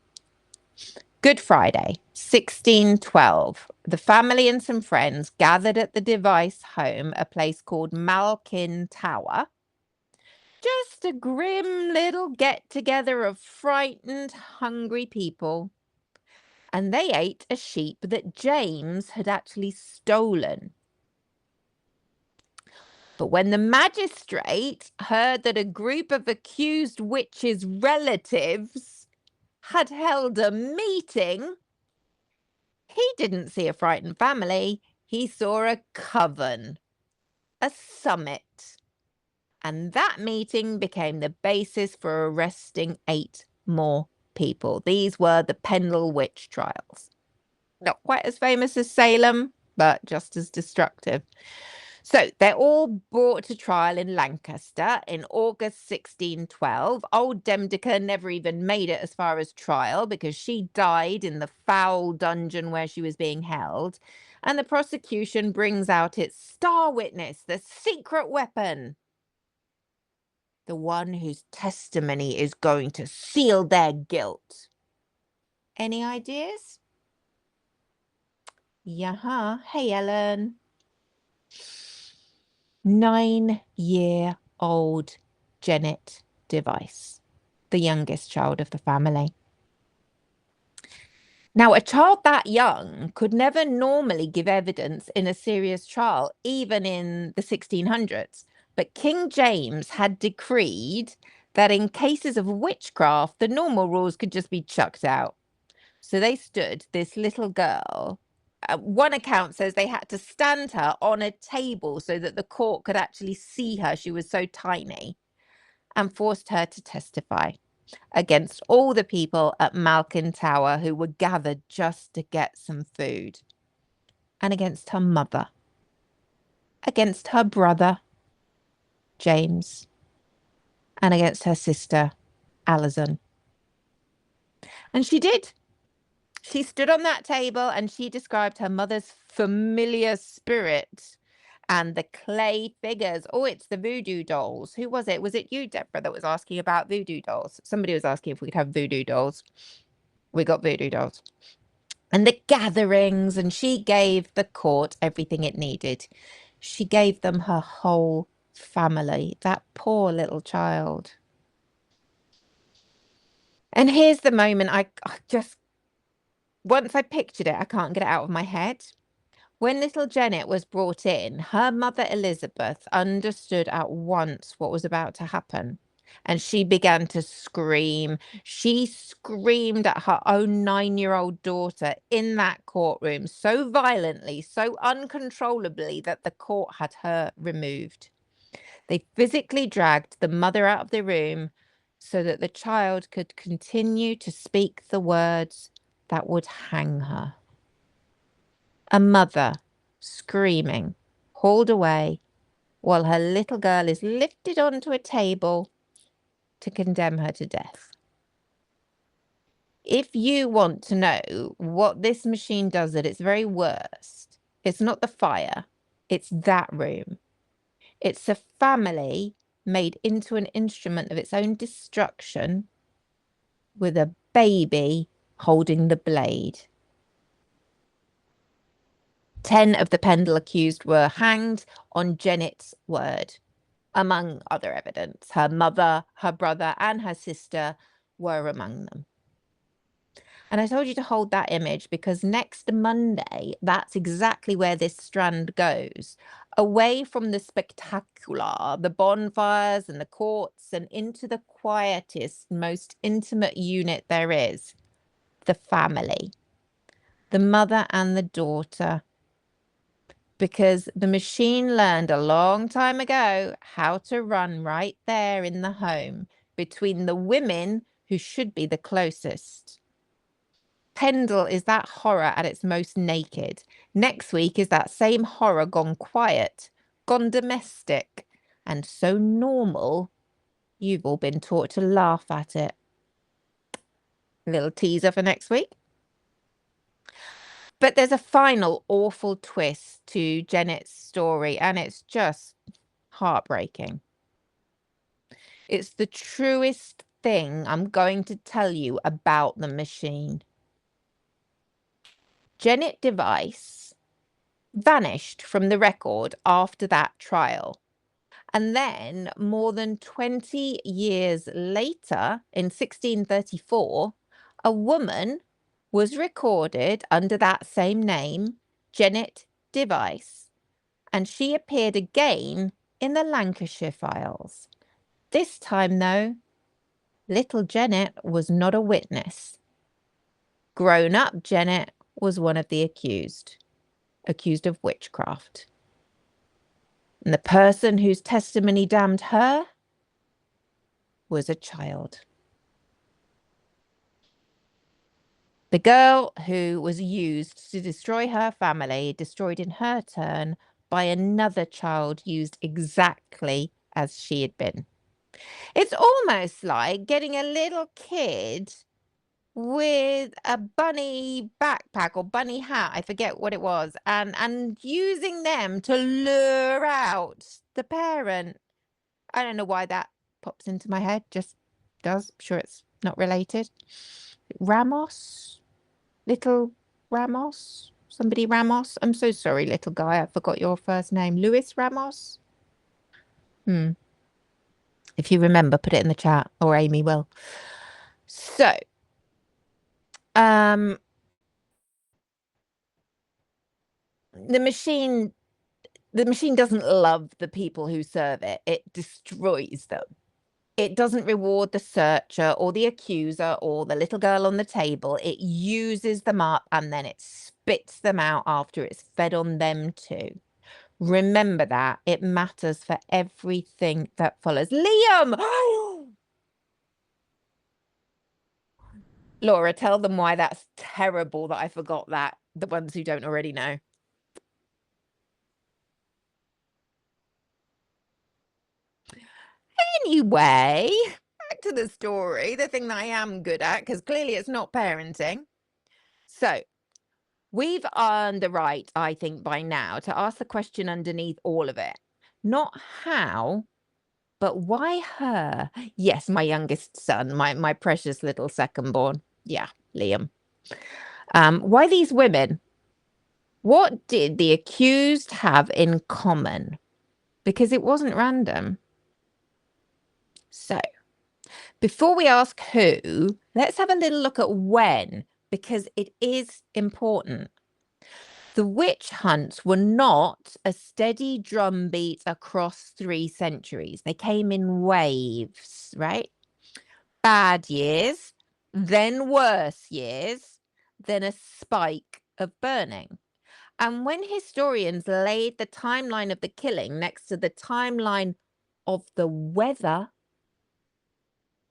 Good Friday, 1612, the family and some friends gathered at the Device home, a place called Malkin Tower. Just a grim little get-together of frightened, hungry people. And they ate a sheep that James had actually stolen. But when the magistrate heard that a group of accused witches' relatives had held a meeting, he didn't see a frightened family. He saw a coven, a summit. And that meeting became the basis for arresting 8 more people. These were the Pendle witch trials. Not quite as famous as Salem, but just as destructive. So they're all brought to trial in Lancaster in August 1612. Old Demdike never even made it as far as trial because she died in the foul dungeon where she was being held. And the prosecution brings out its star witness, the secret weapon. The one whose testimony is going to seal their guilt. Any ideas? Yeah. Hey, Ellen. 9-year-old Janet Device, the youngest child of the family. Now, a child that young could never normally give evidence in a serious trial, even in the 1600s. But King James had decreed that in cases of witchcraft, the normal rules could just be chucked out. So they stood this little girl. One account says they had to stand her on a table so that the court could actually see her. She was so tiny, and forced her to testify against all the people at Malkin Tower who were gathered just to get some food, and against her mother, against her brother, James, and against her sister, Alison. And she did. She stood on that table and she described her mother's familiar spirit and the clay figures. Oh, it's the voodoo dolls. Who was it? Was it you, Deborah, that was asking about voodoo dolls? Somebody was asking if we could have voodoo dolls. We got voodoo dolls. And the gatherings, and she gave the court everything it needed. She gave them her whole family, that poor little child. And here's the moment I just, once I pictured it, I can't get it out of my head. When little Janet was brought in, her mother Elizabeth understood at once what was about to happen. And she began to scream. She screamed at her own 9-year-old daughter in that courtroom so violently, so uncontrollably that the court had her removed. They physically dragged the mother out of the room so that the child could continue to speak the words that would hang her. A mother screaming, hauled away, while her little girl is lifted onto a table to condemn her to death. If you want to know what this machine does at its very worst, it's not the fire, it's that room. It's a family made into an instrument of its own destruction with a baby holding the blade. 10 of the Pendle accused were hanged on Janet's word, among other evidence. Her mother, her brother, and her sister were among them. And I told you to hold that image because next Monday, that's exactly where this strand goes. Away from the spectacular, the bonfires and the courts, and into the quietest, most intimate unit there is, the family, the mother and the daughter. Because the machine learned a long time ago how to run right there in the home between the women who should be the closest. Pendle is that horror at its most naked. Next week is that same horror gone quiet, gone domestic, and so normal, you've all been taught to laugh at it. Little teaser for next week. But there's a final awful twist to Janet's story, and it's just heartbreaking. It's the truest thing I'm going to tell you about the machine. Janet Device vanished from the record after that trial. And then more than 20 years later, in 1634, a woman was recorded under that same name, Janet Device, and she appeared again in the Lancashire files. This time, though, little Janet was not a witness. Grown-up Janet was one of the accused of witchcraft. And the person whose testimony damned her was a child. The girl who was used to destroy her family, destroyed in her turn by another child used exactly as she had been. It's almost like getting a little kid with a bunny backpack or bunny hat, I forget what it was, and using them to lure out the parent. I don't know why that pops into my head, just does. I'm sure it's not related. Ramos? Little Ramos? Somebody Ramos? I'm so sorry, little guy. I forgot your first name. Luis Ramos? If you remember, put it in the chat, or Amy will. So, the machine doesn't love the people who serve it. It destroys them. It doesn't reward the searcher or the accuser or the little girl on the table. It uses them up and then it spits them out after it's fed on them too. Remember that. It matters for everything that follows. Liam! Laura, tell them why that's terrible that I forgot that, the ones who don't already know. Anyway, back to the story, the thing that I am good at, because clearly it's not parenting. So, we've earned the right, I think, by now to ask the question underneath all of it. Not how, but why her? Yes, my youngest son, my precious little second born. Yeah, Liam. Why these women? What did the accused have in common? Because it wasn't random. So, before we ask who, let's have a little look at when, because it is important. The witch hunts were not a steady drumbeat across 3 centuries. They came in waves, right? Bad years, then worse years, then a spike of burning. And when historians laid the timeline of the killing next to the timeline of the weather,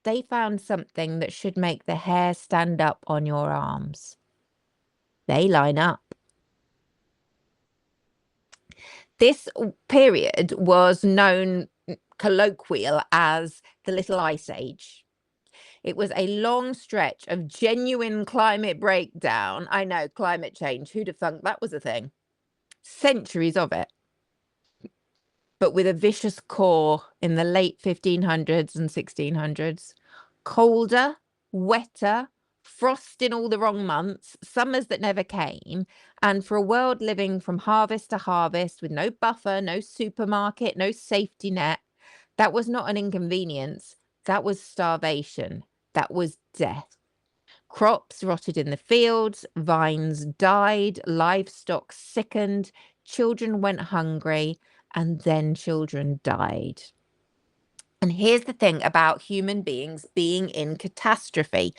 they found something that should make the hair stand up on your arms. They line up. This period was known colloquial as the Little Ice Age. It was a long stretch of genuine climate breakdown. I know, climate change. Who'd have thunk that was a thing? Centuries of it. But with a vicious core in the late 1500s and 1600s. Colder, wetter, frost in all the wrong months, summers that never came, and for a world living from harvest to harvest with no buffer, no supermarket, no safety net, that was not an inconvenience. That was starvation. That was death. Crops rotted in the fields, vines died, livestock sickened, children went hungry, and then children died. And here's the thing about human beings being in catastrophe.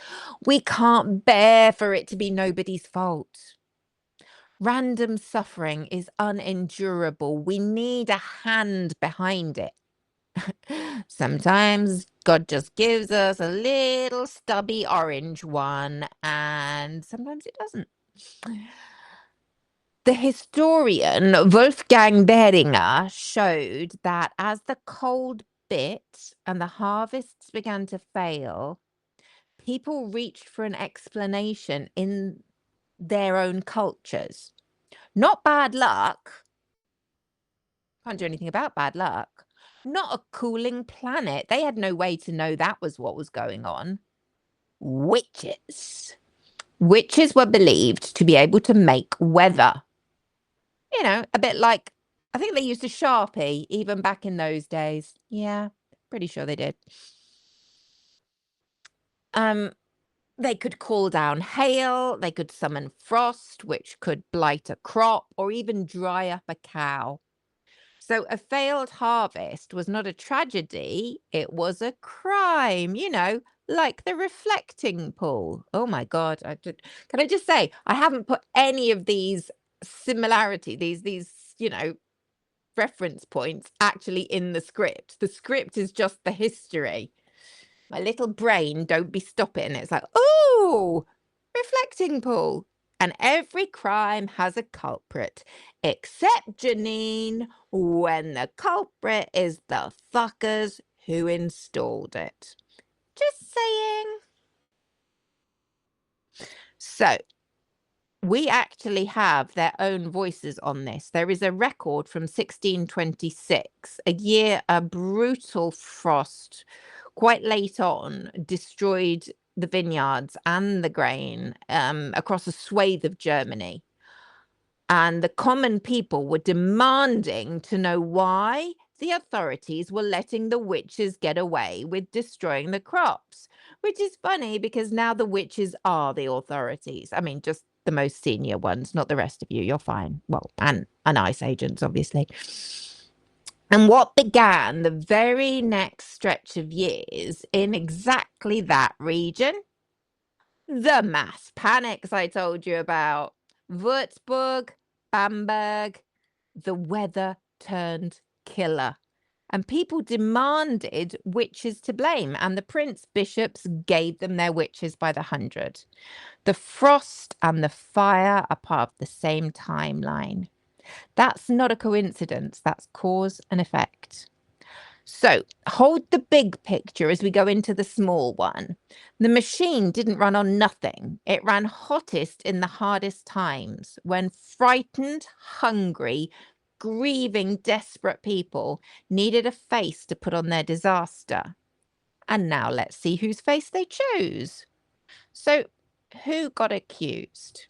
We can't bear for it to be nobody's fault. Random suffering is unendurable. We need a hand behind it. Sometimes God just gives us a little stubby orange one, and sometimes it doesn't. The historian Wolfgang Behringer showed that as the cold bit and the harvests began to fail, people reached for an explanation in their own cultures. Not bad luck. Can't do anything about bad luck. Not a cooling planet. They had no way to know that was what was going on. Witches. Witches were believed to be able to make weather. You know, a bit like, I think they used a Sharpie even back in those days. Yeah, pretty sure they did. They could call down hail, they could summon frost, which could blight a crop or even dry up a cow. So a failed harvest was not a tragedy, it was a crime, you know, like the reflecting pool. Oh my God. Can I just say, I haven't put any of these these, you know, reference points actually in the script. The script is just the history. My little brain don't be stopping. It's like, oh, reflecting pool. And every crime has a culprit, except Janine, when the culprit is the fuckers who installed it. Just saying. So, we actually have their own voices on this. There is a record from 1626, a year a brutal frost quite late on destroyed the vineyards and the grain across a swathe of Germany. And the common people were demanding to know why the authorities were letting the witches get away with destroying the crops, which is funny because now the witches are the authorities. I mean, just the most senior ones, not the rest of you. You're fine. Well, and ICE agents, obviously. And what began the very next stretch of years in exactly that region? The mass panics I told you about. Würzburg, Bamberg, the weather turned killer. And people demanded witches to blame, and the prince bishops gave them their witches by the hundred. The frost and the fire are part of the same timeline. That's not a coincidence, that's cause and effect. So hold the big picture as we go into the small one. The machine didn't run on nothing. It ran hottest in the hardest times when frightened, hungry, grieving, desperate people needed a face to put on their disaster. And now let's see whose face they chose. So who got accused?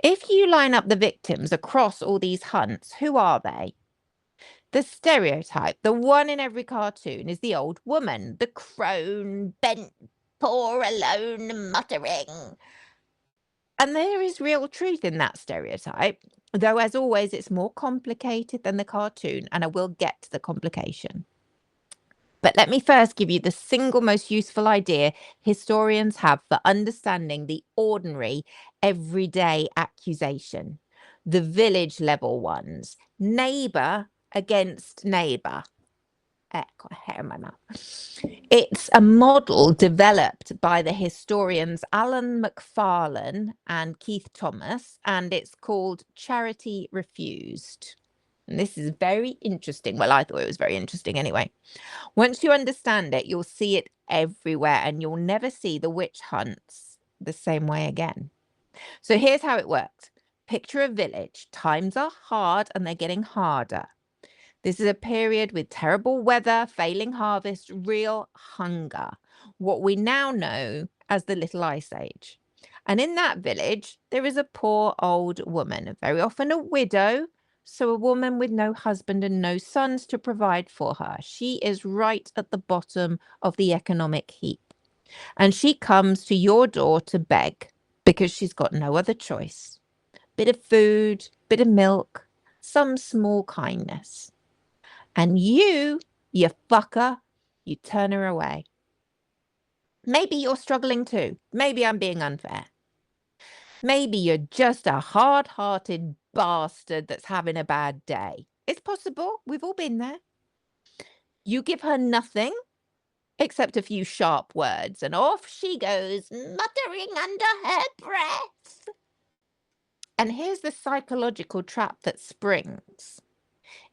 If you line up the victims across all these hunts, who are they? The stereotype, the one in every cartoon, is the old woman, the crone, bent, poor, alone, muttering. And there is real truth in that stereotype, though, as always, it's more complicated than the cartoon, and I will get to the complication. But let me first give you the single most useful idea historians have for understanding the ordinary, everyday accusation. The village level ones, neighbour against neighbour. Got a hair in my mouth. It's a model developed by the historians Alan McFarlane and Keith Thomas, and it's called Charity Refused. And this is very interesting. Well, I thought it was very interesting anyway. Once you understand it, you'll see it everywhere, and you'll never see the witch hunts the same way again. So here's how it works. Picture a village. Times are hard and they're getting harder. This is a period with terrible weather, failing harvest, real hunger, what we now know as the Little Ice Age. And in that village, there is a poor old woman, very often a widow, so a woman with no husband and no sons to provide for her. She is right at the bottom of the economic heap. And she comes to your door to beg because she's got no other choice. Bit of food, bit of milk, some small kindness. And you fucker, you turn her away. Maybe you're struggling too. Maybe I'm being unfair. Maybe you're just a hard-hearted bastard that's having a bad day. It's possible. We've all been there. You give her nothing except a few sharp words, and off she goes, muttering under her breath. And here's the psychological trap that springs.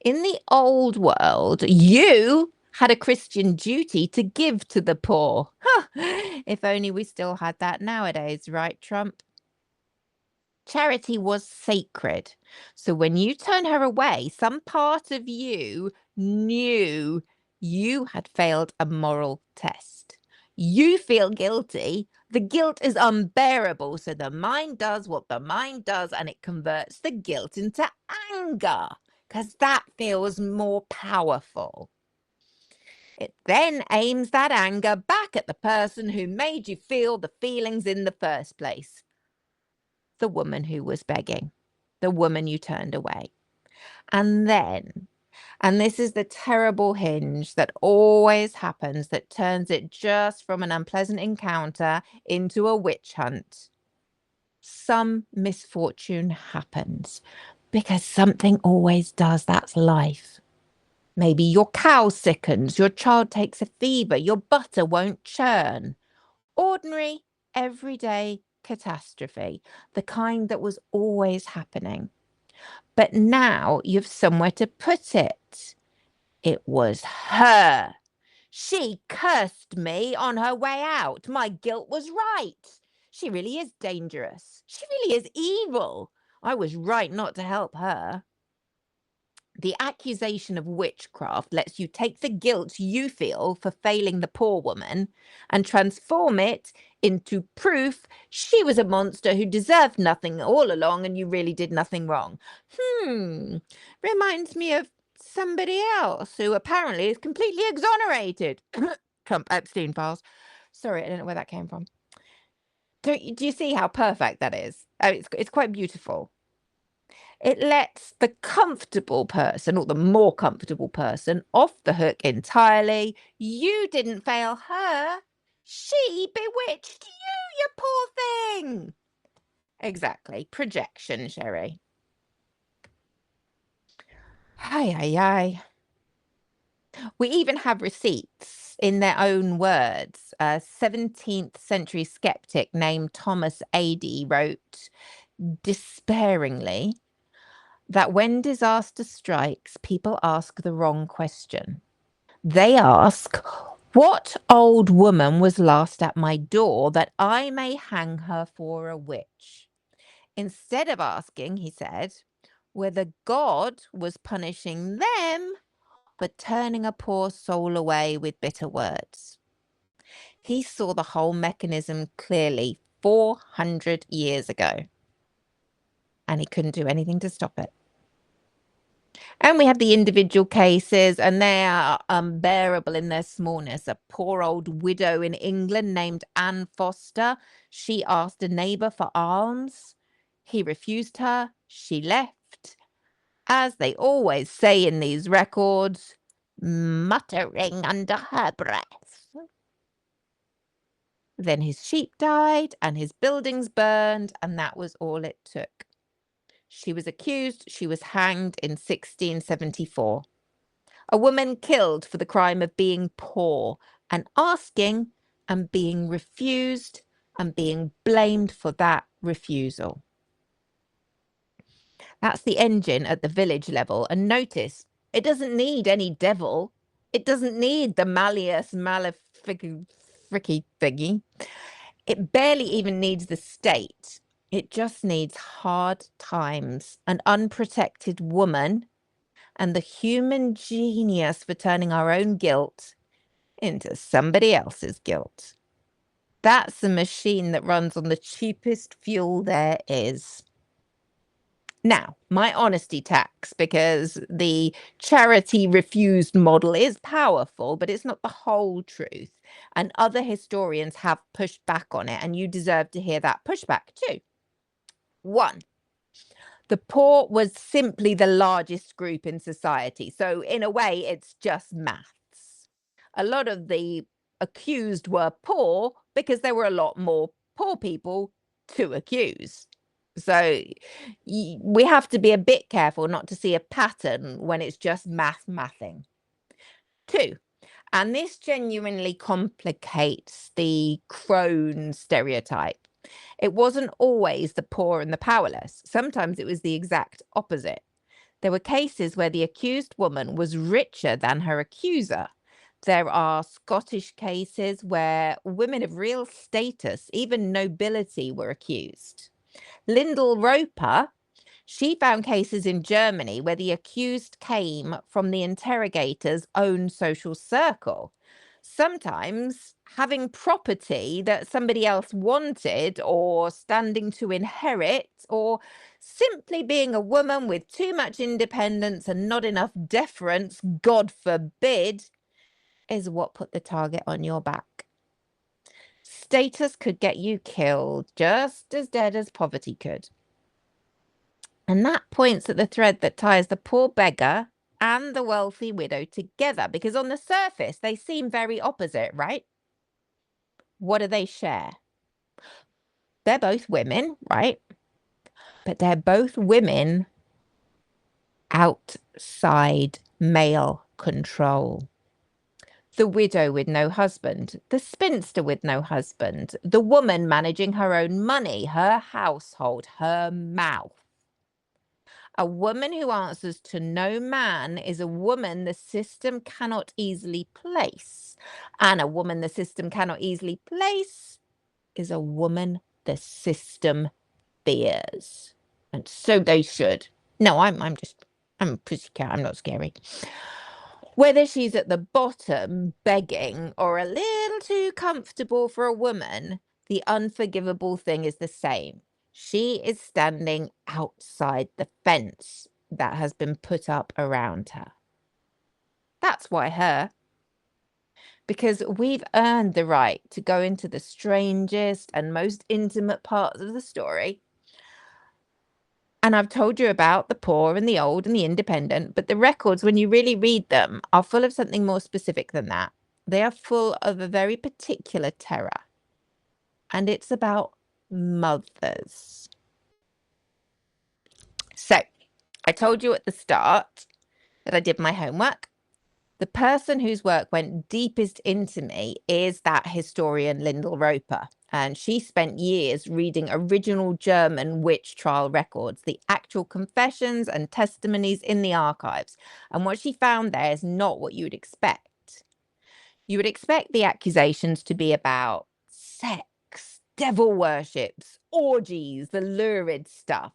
In the old world, you had a Christian duty to give to the poor. Huh. If only we still had that nowadays, right, Trump? Charity was sacred. So when you turn her away, some part of you knew you had failed a moral test. You feel guilty. The guilt is unbearable. So the mind does what the mind does, and it converts the guilt into anger because that feels more powerful. It then aims that anger back at the person who made you feel the feelings in the first place. The woman who was begging, the woman you turned away. And then, and this is the terrible hinge that always happens that turns it just from an unpleasant encounter into a witch hunt. Some misfortune happens because something always does. That's life. Maybe your cow sickens, your child takes a fever, your butter won't churn. Ordinary, everyday catastrophe, the kind that was always happening. But now you've somewhere to put it. It was her. She cursed me on her way out. My guilt was right. She really is dangerous. She really is evil. I was right not to help her. The accusation of witchcraft lets you take the guilt you feel for failing the poor woman and transform it into proof she was a monster who deserved nothing all along and you really did nothing wrong. Reminds me of somebody else who apparently is completely exonerated. Trump Epstein files. Sorry, I don't know where that came from. Do you see how perfect that is? It's quite beautiful. It lets the comfortable person or the more comfortable person off the hook entirely. You didn't fail her. She bewitched you, you poor thing. Exactly. Projection, Sherry. Hi, hi, hi. We even have receipts in their own words. A 17th century skeptic named Thomas Adey wrote despairingly that when disaster strikes, people ask the wrong question. They ask, what old woman was last at my door that I may hang her for a witch? Instead of asking, he said, whether God was punishing them for turning a poor soul away with bitter words. He saw the whole mechanism clearly 400 years ago, and he couldn't do anything to stop it. And we have the individual cases, and they are unbearable in their smallness. A poor old widow in England named Anne Foster. She asked a neighbor for alms. He refused her. She left. As they always say in these records, muttering under her breath. Then his sheep died and his buildings burned, and that was all it took. She was accused. She was hanged in 1674. A woman killed for the crime of being poor and asking and being refused and being blamed for that refusal. That's the engine at the village level. And notice, it doesn't need any devil. It doesn't need the malleus malefic fricky thingy. It barely even needs the state. It just needs hard times, an unprotected woman, and the human genius for turning our own guilt into somebody else's guilt. That's a machine that runs on the cheapest fuel there is. Now, my honesty tax, because the charity refused model is powerful, but it's not the whole truth. And other historians have pushed back on it, and you deserve to hear that pushback too. 1, the poor was simply the largest group in society. So in a way, it's just maths. A lot of the accused were poor because there were a lot more poor people to accuse. So we have to be a bit careful not to see a pattern when it's just mathing. 2, and this genuinely complicates the crone stereotype. It wasn't always the poor and the powerless. Sometimes it was the exact opposite. There were cases where the accused woman was richer than her accuser. There are Scottish cases where women of real status, even nobility, were accused. Lyndall Roper, she found cases in Germany where the accused came from the interrogator's own social circle. Sometimes having property that somebody else wanted, or standing to inherit, or simply being a woman with too much independence and not enough deference, God forbid, is what put the target on your back. Status could get you killed just as dead as poverty could. And that points at the thread that ties the poor beggar and the wealthy widow together, because on the surface, they seem very opposite, right? What do they share? They're both women, right? But they're both women outside male control. The widow with no husband, the spinster with no husband, the woman managing her own money, her household, her mouth. A woman who answers to no man is a woman the system cannot easily place. And a woman the system cannot easily place is a woman the system fears. And so they should. No, I'm just I'm a pussycat, I'm not scary. Whether she's at the bottom begging or a little too comfortable for a woman, the unforgivable thing is the same. She is standing outside the fence that has been put up around her. That's why her. Because we've earned the right to go into the strangest and most intimate parts of the story. And I've told you about the poor and the old and the independent, but the records, when you really read them, are full of something more specific than that. They are full of a very particular terror. And it's about mothers. So, I told you at the start that I did my homework. The person whose work went deepest into me is that historian Lyndall Roper. And she spent years reading original German witch trial records, the actual confessions and testimonies in the archives. And what she found there is not what you would expect. You would expect the accusations to be about sex, devil worships, orgies, the lurid stuff.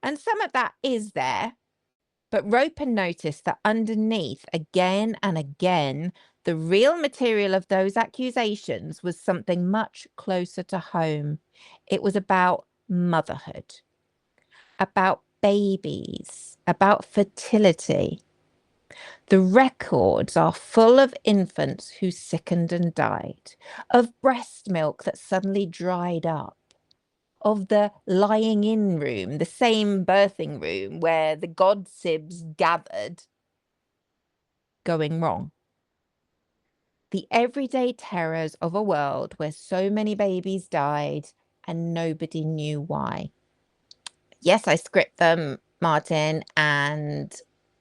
And some of that is there. But Roper noticed that underneath, again and again, the real material of those accusations was something much closer to home. It was about motherhood, about babies, about fertility. The records are full of infants who sickened and died, of breast milk that suddenly dried up, of the lying in room, the same birthing room where the godsibs gathered, going wrong. The everyday terrors of a world where so many babies died and nobody knew why. Yes, I script them, Martin, and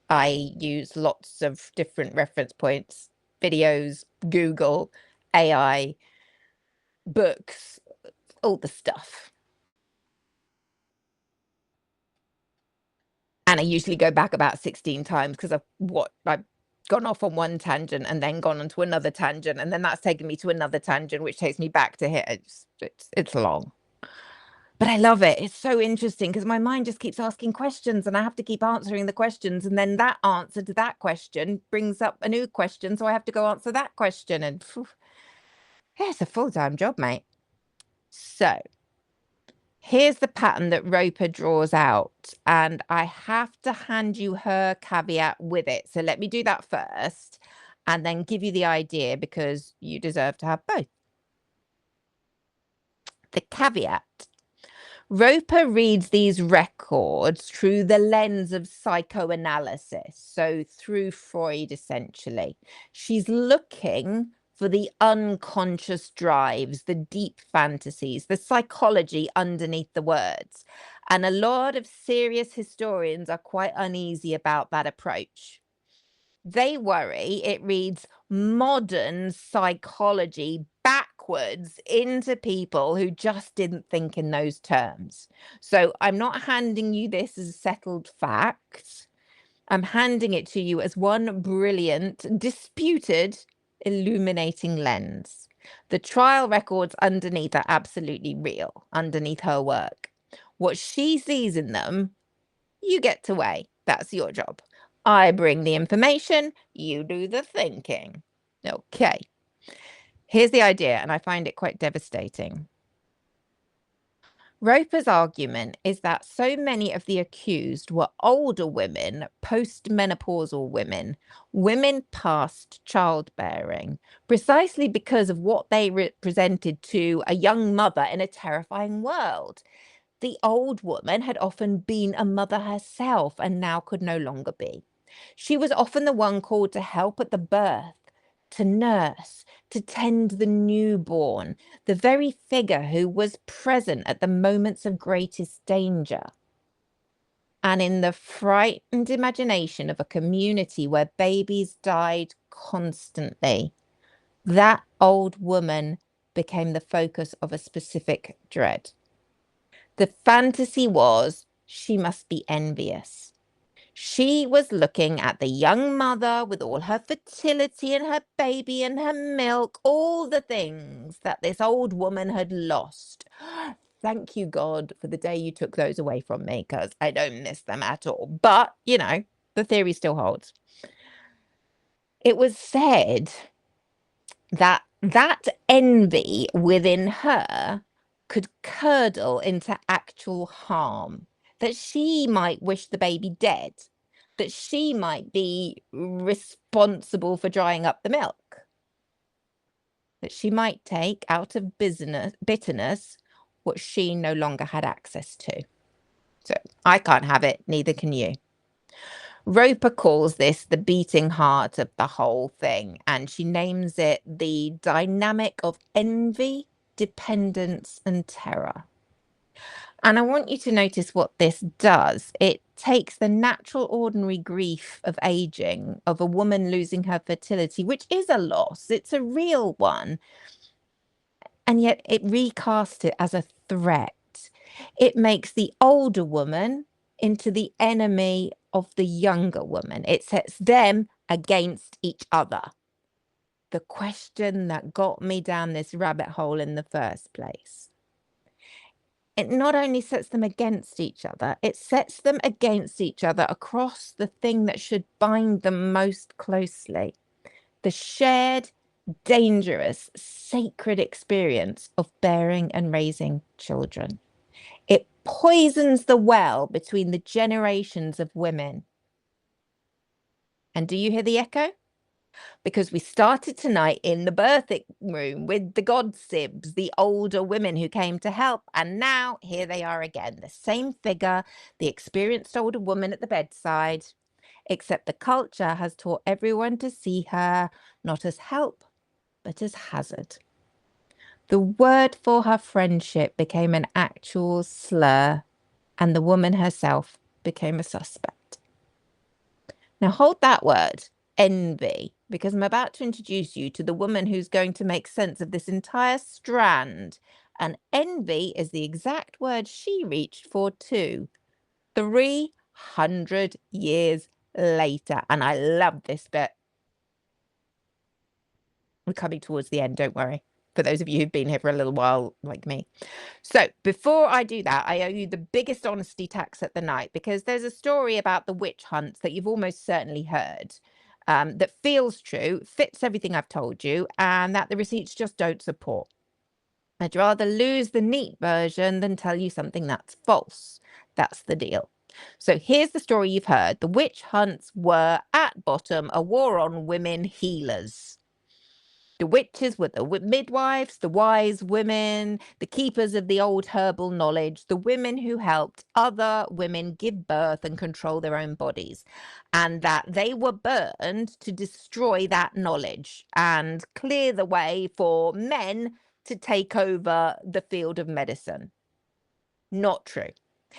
I use lots of different reference points, videos, Google, AI, books, all the stuff. And I usually go back about 16 times because I've gone off on one tangent and then gone onto another tangent, and then that's taken me to another tangent, which takes me back to here. It's long. But I love it. It's so interesting because my mind just keeps asking questions and I have to keep answering the questions. And then that answer to that question brings up a new question. So I have to go answer that question. And yeah, it's a full-time job, mate. So here's the pattern that Roper draws out. And I have to hand you her caveat with it. So let me do that first and then give you the idea because you deserve to have both. The caveat. Roper reads these records through the lens of psychoanalysis, so through Freud, essentially. She's looking for the unconscious drives, the deep fantasies, the psychology underneath the words. And a lot of serious historians are quite uneasy about that approach. They worry it reads modern psychology backwards into people who just didn't think in those terms. So I'm not handing you this as settled fact. I'm handing it to you as one brilliant, disputed, illuminating lens. The trial records underneath are absolutely real, underneath her work. What she sees in them, you get to weigh. That's your job. I bring the information, you do the thinking. Okay. Here's the idea, and I find it quite devastating. Roper's argument is that so many of the accused were older women, postmenopausal women, women past childbearing, precisely because of what they represented to a young mother in a terrifying world. The old woman had often been a mother herself and now could no longer be. She was often the one called to help at the birth, to nurse, to tend the newborn, the very figure who was present at the moments of greatest danger. And in the frightened imagination of a community where babies died constantly, that old woman became the focus of a specific dread. The fantasy was she must be envious. She was looking at the young mother with all her fertility and her baby and her milk, all the things that this old woman had lost. Thank you, God, for the day you took those away from me, because I don't miss them at all. But, you know, the theory still holds. It was said that envy within her could curdle into actual harm, that she might wish the baby dead, that she might be responsible for drying up the milk, that she might take out of bitterness what she no longer had access to. So I can't have it, neither can you. Roper calls this the beating heart of the whole thing, and she names it the dynamic of envy, dependence, and terror. And I want you to notice what this does. It takes the natural, ordinary grief of aging, of a woman losing her fertility, which is a loss, it's a real one, and yet it recasts it as a threat. It makes the older woman into the enemy of the younger woman. It sets them against each other. The question that got me down this rabbit hole in the first place. It not only sets them against each other, it sets them against each other across the thing that should bind them most closely. The shared, dangerous, sacred experience of bearing and raising children. It poisons the well between the generations of women. And do you hear the echo? Because we started tonight in the birthing room with the godsibs, the older women who came to help. And now here they are again, the same figure, the experienced older woman at the bedside, except the culture has taught everyone to see her not as help, but as hazard. The word for her friendship became an actual slur, and the woman herself became a suspect. Now hold that word, envy, because I'm about to introduce you to the woman who's going to make sense of this entire strand. And envy is the exact word she reached for too, 300 years later. And I love this bit. We're coming towards the end, don't worry, for those of you who've been here for a little while like me. So before I do that, I owe you the biggest honesty tax at the night, because there's a story about the witch hunts that you've almost certainly heard, that feels true, fits everything I've told you, and that the receipts just don't support. I'd rather lose the neat version than tell you something that's false. That's the deal. So here's the story you've heard. The witch hunts were, at bottom, a war on women healers. The witches were the midwives, the wise women, the keepers of the old herbal knowledge, the women who helped other women give birth and control their own bodies, and that they were burned to destroy that knowledge and clear the way for men to take over the field of medicine. Not true.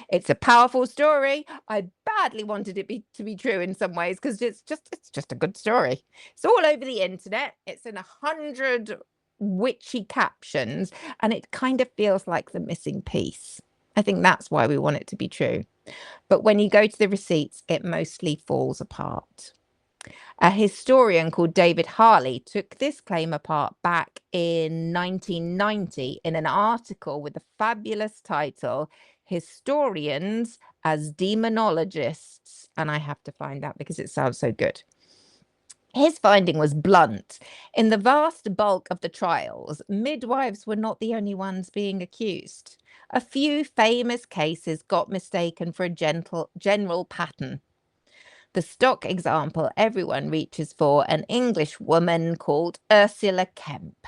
It's a powerful story. I badly wanted it to be true in some ways, because it's just a good story. It's all over the internet. It's in 100 witchy captions, and it kind of feels like the missing piece. I think that's why we want it to be true. But when you go to the receipts, it mostly falls apart. A historian called David Harley took this claim apart back in 1990 in an article with the fabulous title, Historians as Demonologists. And I have to find that because it sounds so good. His finding was blunt. In the vast bulk of the trials, midwives were not the only ones being accused. A few famous cases got mistaken for a general pattern. The stock example everyone reaches for, an English woman called Ursula Kemp.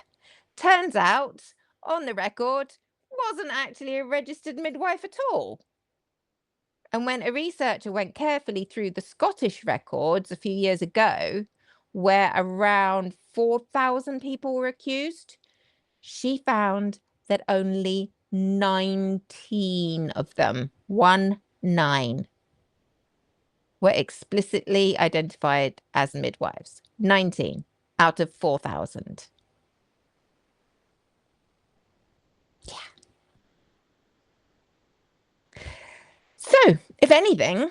Turns out, on the record, wasn't actually a registered midwife at all. And when a researcher went carefully through the Scottish records a few years ago, where around 4,000 people were accused, she found that only 19 of them, 19, were explicitly identified as midwives. 19 out of 4,000. Yeah. So, if anything,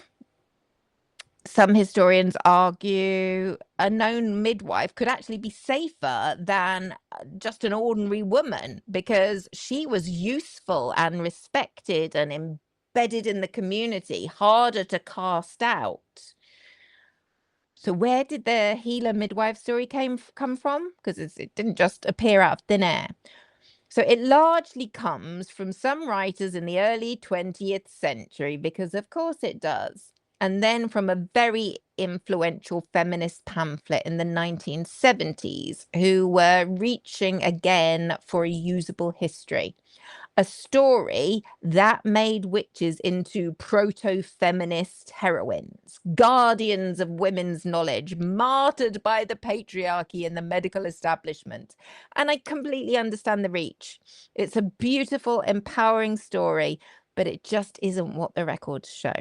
some historians argue a known midwife could actually be safer than just an ordinary woman, because she was useful and respected and embedded in the community, harder to cast out. So where did the healer midwife story come from? Because it didn't just appear out of thin air. So it largely comes from some writers in the early 20th century, because of course it does. And then from a very influential feminist pamphlet in the 1970s, who were reaching again for a usable history. A story that made witches into proto-feminist heroines, guardians of women's knowledge, martyred by the patriarchy and the medical establishment. And I completely understand the reach. It's a beautiful, empowering story, but it just isn't what the records show.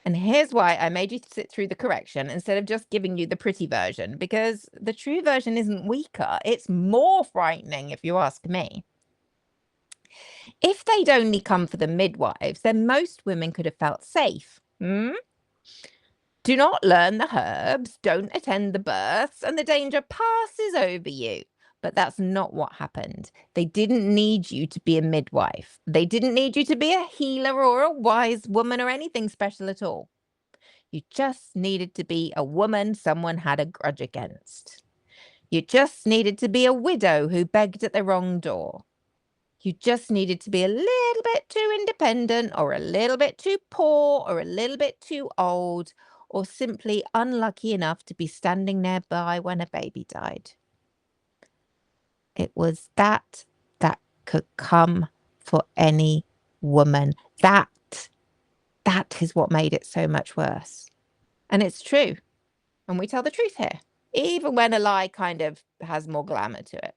And here's why I made you sit through the correction instead of just giving you the pretty version, because the true version isn't weaker. It's more frightening, if you ask me. If they'd only come for the midwives, then most women could have felt safe. Do not learn the herbs, don't attend the births, and the danger passes over you. But that's not what happened. They didn't need you to be a midwife. They didn't need you to be a healer or a wise woman or anything special at all. You just needed to be a woman someone had a grudge against. You just needed to be a widow who begged at the wrong door. You just needed to be a little bit too independent, or a little bit too poor, or a little bit too old, or simply unlucky enough to be standing nearby when a baby died. It was that could come for any woman. That is what made it so much worse. And it's true. And we tell the truth here, even when a lie kind of has more glamour to it.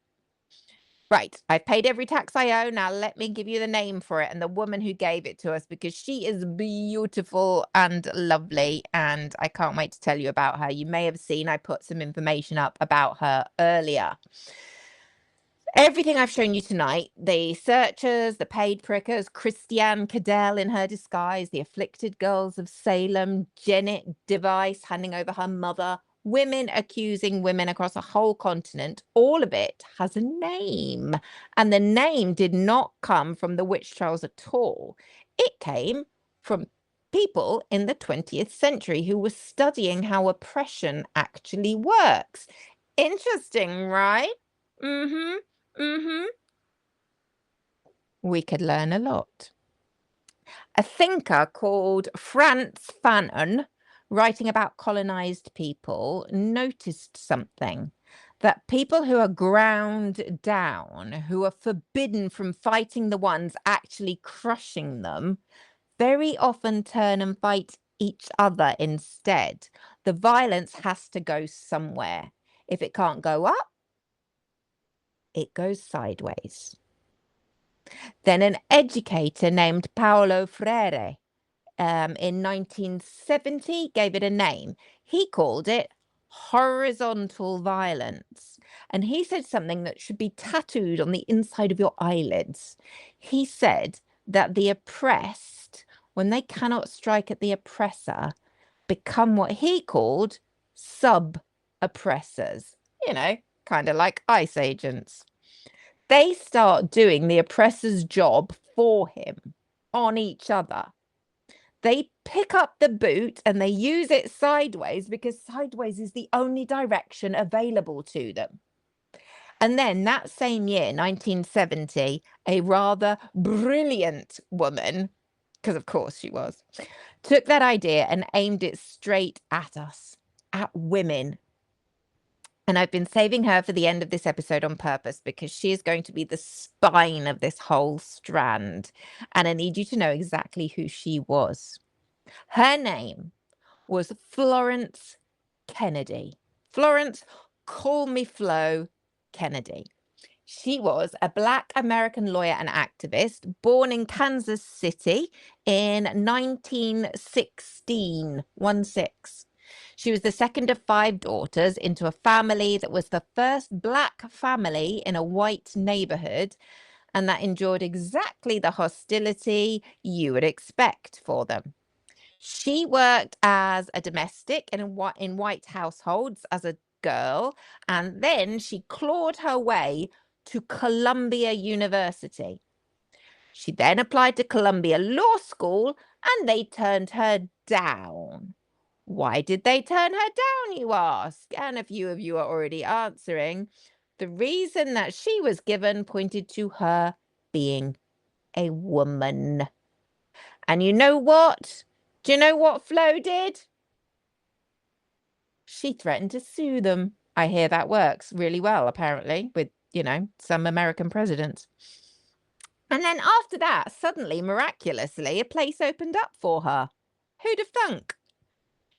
Right, I've paid every tax I owe. Now let me give you the name for it and the woman who gave it to us, because she is beautiful and lovely, and I can't wait to tell you about her. You may have seen I put some information up about her earlier. Everything I've shown you tonight, the searchers, the paid prickers, Christiane Cadell in her disguise, the afflicted girls of Salem, Janet Device handing over her mother, women accusing women across a whole continent, all of it has a name. And the name did not come from the witch trials at all. It came from people in the 20th century who were studying how oppression actually works. Interesting, right? We could learn a lot. A thinker called Franz Fanon, writing about colonized people, noticed something, that people who are ground down, who are forbidden from fighting the ones actually crushing them, very often turn and fight each other instead. The violence has to go somewhere. If it can't go up, it goes sideways. Then an educator named Paolo Freire in 1970 gave it a name. He called it horizontal violence. And he said something that should be tattooed on the inside of your eyelids. He said that the oppressed, when they cannot strike at the oppressor, become what he called sub-oppressors. You know, kind of like ICE agents. They start doing the oppressor's job for him on each other. They pick up the boot and they use it sideways, because sideways is the only direction available to them. And then that same year, 1970, a rather brilliant woman, because of course she was, took that idea and aimed it straight at us, at women. And I've been saving her for the end of this episode on purpose, because she is going to be the spine of this whole strand. And I need you to know exactly who she was. Her name was Florence Kennedy. Florence, call me Flo Kennedy. She was a Black American lawyer and activist born in Kansas City in 1916, 16. She was the second of 5 daughters into a family that was the first Black family in a white neighborhood, and that endured exactly the hostility you would expect for them. She worked as a domestic in white households as a girl, and then she clawed her way to Columbia University. She then applied to Columbia Law School, and they turned her down. Why did they turn her down, you ask? And a few of you are already answering. The reason that she was given pointed to her being a woman. And you know what? Do you know what Flo did? She threatened to sue them. I hear that works really well, apparently, with, some American presidents. And then after that, suddenly, miraculously, a place opened up for her. Who'd have thunk?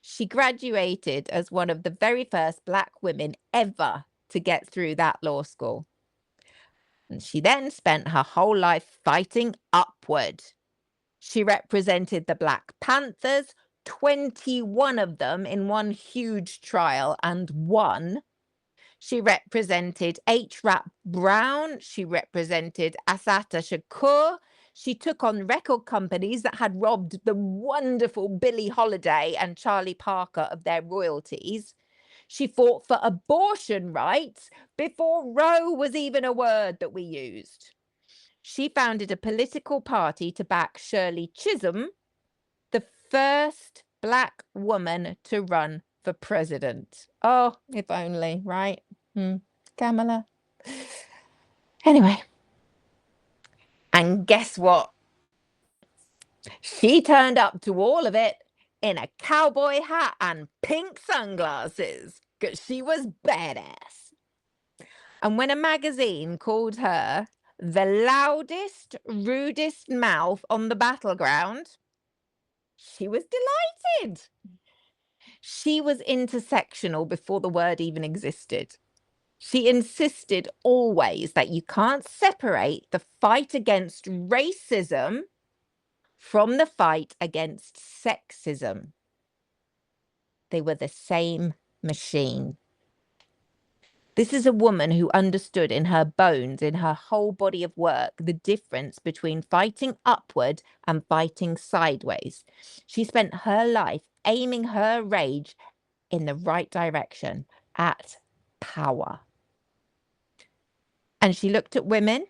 She graduated as one of the very first Black women ever to get through that law school. And she then spent her whole life fighting upward. She represented the Black Panthers, 21 of them in one huge trial, and won. She represented H. Rap Brown. She represented Assata Shakur. She took on record companies that had robbed the wonderful Billie Holiday and Charlie Parker of their royalties. She fought for abortion rights before Roe was even a word that we used. She founded a political party to back Shirley Chisholm, the first Black woman to run for president. Oh, if only, right? Kamala. Anyway. And guess what? She turned up to all of it in a cowboy hat and pink sunglasses because she was badass. And when a magazine called her the loudest, rudest mouth on the battleground, she was delighted. She was intersectional before the word even existed. She insisted always that you can't separate the fight against racism from the fight against sexism. They were the same machine. This is a woman who understood in her bones, in her whole body of work, the difference between fighting upward and fighting sideways. She spent her life aiming her rage in the right direction, at power. And she looked at women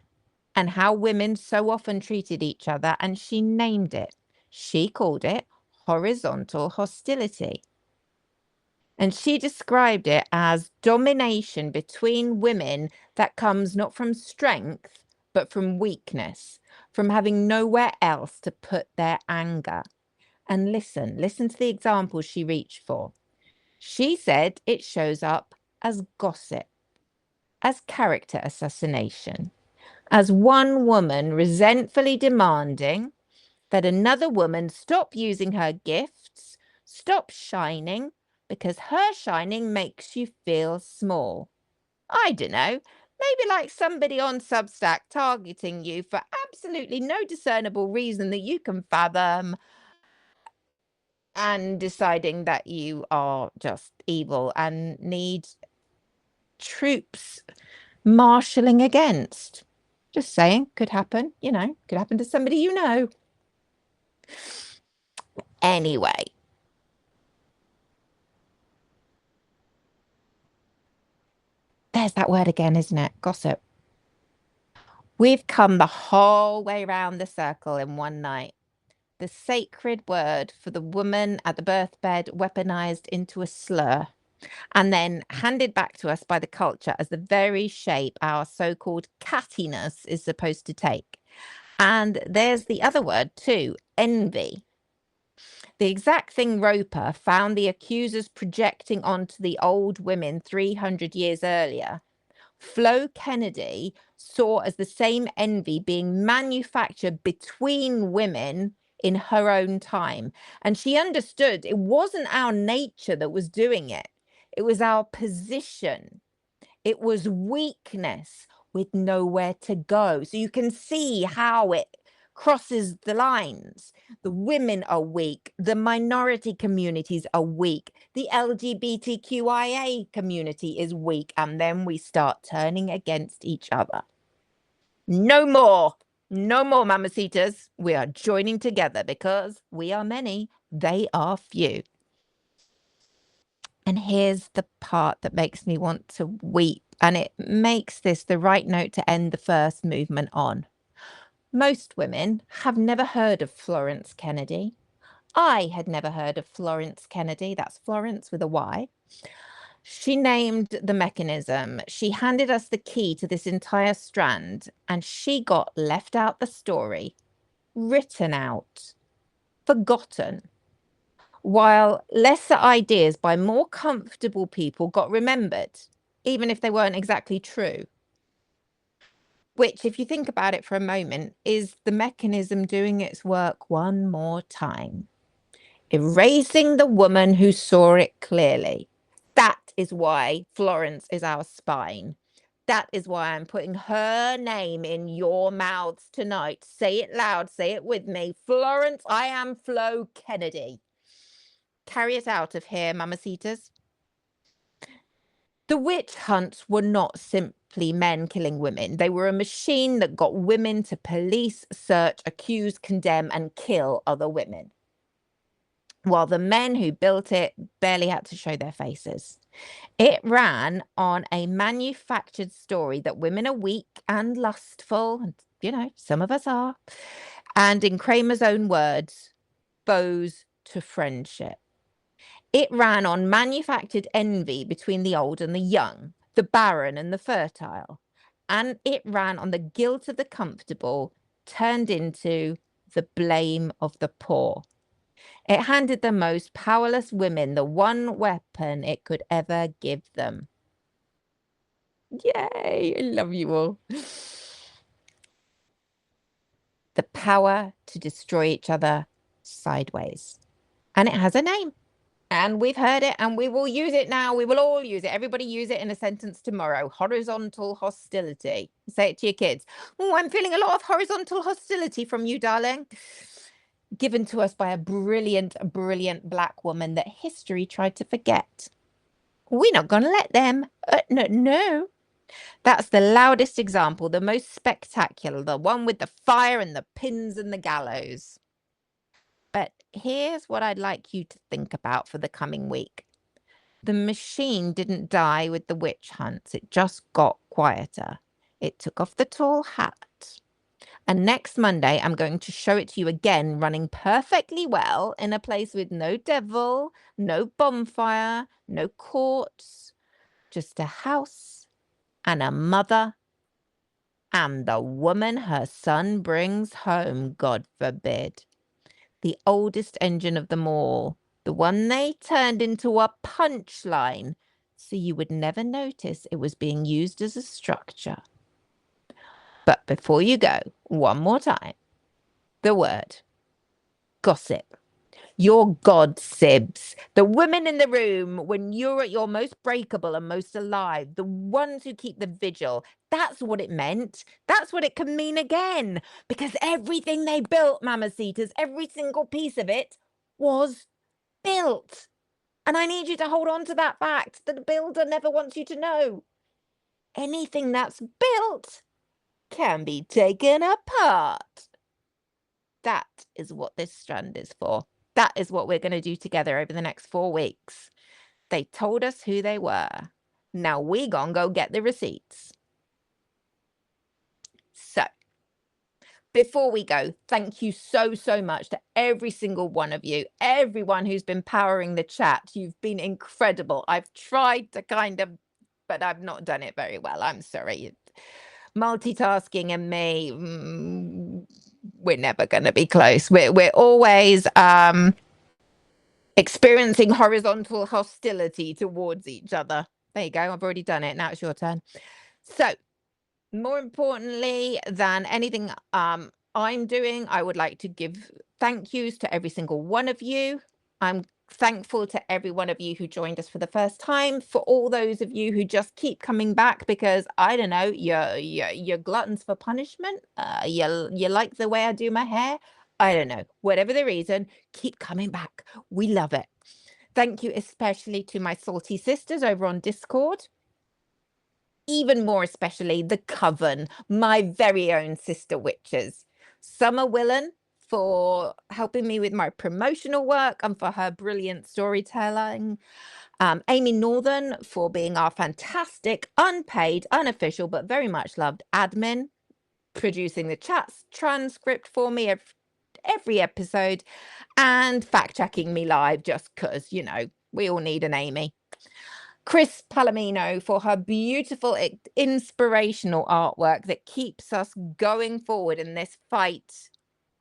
and how women so often treated each other, and she named it. She called it horizontal hostility. And she described it as domination between women that comes not from strength, but from weakness, from having nowhere else to put their anger. And listen to the examples she reached for. She said it shows up as gossip, as character assassination, as one woman resentfully demanding that another woman stop using her gifts, stop shining, because her shining makes you feel small. I don't know, maybe like somebody on Substack targeting you for absolutely no discernible reason that you can fathom and deciding that you are just evil and need troops marshalling against. Just saying, could happen, could happen to somebody you know. Anyway. There's that word again, isn't it? Gossip. We've come the whole way round the circle in one night. The sacred word for the woman at the birthbed weaponized into a slur and then handed back to us by the culture as the very shape our so-called cattiness is supposed to take. And there's the other word too, envy. The exact thing Roper found the accusers projecting onto the old women 300 years earlier, Flo Kennedy saw as the same envy being manufactured between women in her own time. And she understood it wasn't our nature that was doing it. It was our position. It was weakness with nowhere to go. So you can see how it crosses the lines. The women are weak. The minority communities are weak. The LGBTQIA community is weak. And then we start turning against each other. No more. No more, mamacitas. We are joining together because we are many. They are few. And here's the part that makes me want to weep. And it makes this the right note to end the first movement on. Most women have never heard of Florence Kennedy. I had never heard of Florence Kennedy. That's Florence with a Y. She named the mechanism. She handed us the key to this entire strand, and she got left out the story, written out, forgotten, while lesser ideas by more comfortable people got remembered, even if they weren't exactly true. Which, if you think about it for a moment, is the mechanism doing its work one more time, erasing the woman who saw it clearly. That is why Florence is our spine. That is why I'm putting her name in your mouths tonight. Say it loud, say it with me. Florence, I am Flo Kennedy. Carry it out of here, mamacitas. The witch hunts were not simply men killing women. They were a machine that got women to police, search, accuse, condemn, and kill other women, while the men who built it barely had to show their faces. It ran on a manufactured story that women are weak and lustful, and some of us are, and in Kramer's own words, foes to friendship. It ran on manufactured envy between the old and the young, the barren and the fertile, and it ran on the guilt of the comfortable turned into the blame of the poor. It handed the most powerless women the one weapon it could ever give them. Yay, I love you all. The power to destroy each other sideways. And it has a name. And we've heard it and we will use it now. We will all use it. Everybody use it in a sentence tomorrow. Horizontal hostility. Say it to your kids. Oh, I'm feeling a lot of horizontal hostility from you, darling. Given to us by a brilliant, brilliant Black woman that history tried to forget. We're not going to let them. No. That's the loudest example, the most spectacular, the one with the fire and the pins and the gallows. But here's what I'd like you to think about for the coming week. The machine didn't die with the witch hunts. It just got quieter. It took off the tall hat. And next Monday, I'm going to show it to you again, running perfectly well in a place with no devil, no bonfire, no courts, just a house and a mother and the woman her son brings home, God forbid. The oldest engine of them all, the one they turned into a punchline, so you would never notice it was being used as a structure. But before you go, one more time, the word gossip. Your gossibs, the women in the room when you're at your most breakable and most alive, the ones who keep the vigil. That's what it meant. That's what it can mean again. Because everything they built, mamacitas, every single piece of it was built. And I need you to hold on to that fact that the builder never wants you to know. Anything that's built can be taken apart. That is what this strand is for. That is what we're going to do together over the next 4 weeks. They told us who they were. Now we gonna go get the receipts. So, before we go, thank you so, so much to every single one of you, everyone who's been powering the chat. You've been incredible. I've tried to but I've not done it very well. I'm sorry. Multitasking and me, we're never going to be close. We're always experiencing horizontal hostility towards each other. There you go. I've already done it. Now it's your turn. So, more importantly than anything I'm doing, I would like to give thank yous to every single one of you. I'm thankful to every one of you who joined us for the first time, for all those of you who just keep coming back because I don't know, you're gluttons for punishment. You like the way I do my hair. I don't know. Whatever the reason, keep coming back. We love it. Thank you especially to my salty sisters over on Discord. Even more especially the Coven, my very own sister witches. Summer Willen for helping me with my promotional work and for her brilliant storytelling. Amy Northern for being our fantastic, unpaid, unofficial, but very much loved admin, producing the chats transcript for me every episode and fact-checking me live just because, you know, we all need an Amy. Chris Palomino for her beautiful, inspirational artwork that keeps us going forward in this fight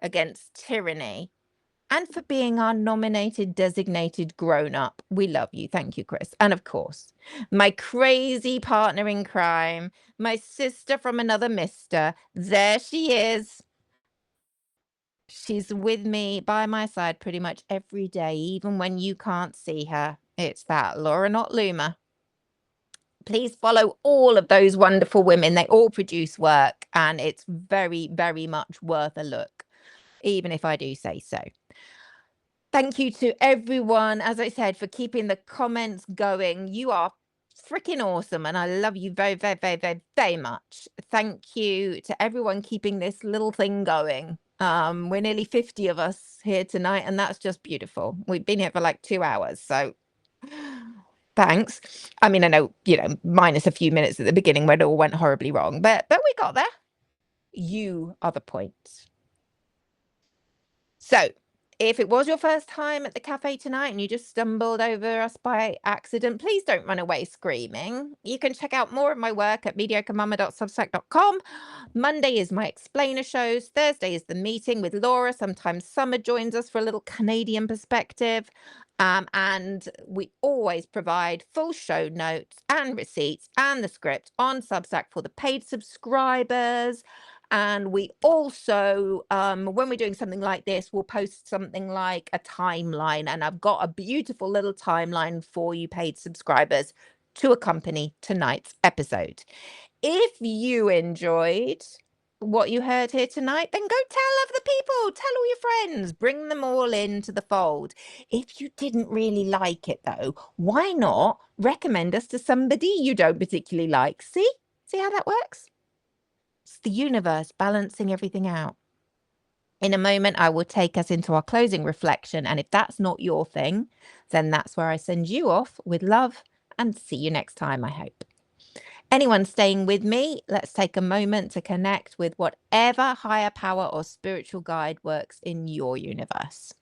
against tyranny, and for being our nominated designated grown-up. We love you. Thank you, Chris. And of course, my crazy partner in crime, my sister from another mister. There she is. She's with me by my side pretty much every day, even when you can't see her. It's that Laura Not Luma. Please follow all of those wonderful women. They all produce work, and it's very, very much worth a look, even if I do say so. Thank you to everyone, as I said, for keeping the comments going. You are freaking awesome, and I love you very, very, very, very, very much. Thank you to everyone keeping this little thing going. We're nearly 50 of us here tonight, and that's just beautiful. We've been here for like 2 hours, so thanks. I mean, I know, you know, minus a few minutes at the beginning when it all went horribly wrong, but we got there. You are the point. So, if it was your first time at the cafe tonight and you just stumbled over us by accident, please don't run away screaming. You can check out more of my work at mediocremama.substack.com. Monday is my explainer shows. Thursday is the meeting with Laura. Sometimes Summer joins us for a little Canadian perspective. And we always provide full show notes and receipts and the script on Substack for the paid subscribers. And we also, when we're doing something like this, we'll post something like a timeline. And I've got a beautiful little timeline for you paid subscribers to accompany tonight's episode. If you enjoyed what you heard here tonight, then go tell other people, tell all your friends, bring them all into the fold. If you didn't really like it, though, why not recommend us to somebody you don't particularly like? See how that works? It's the universe balancing everything out. In a moment, I will take us into our closing reflection. And if that's not your thing, then that's where I send you off with love, and see you next time, I hope. Anyone staying with me, let's take a moment to connect with whatever higher power or spiritual guide works in your universe.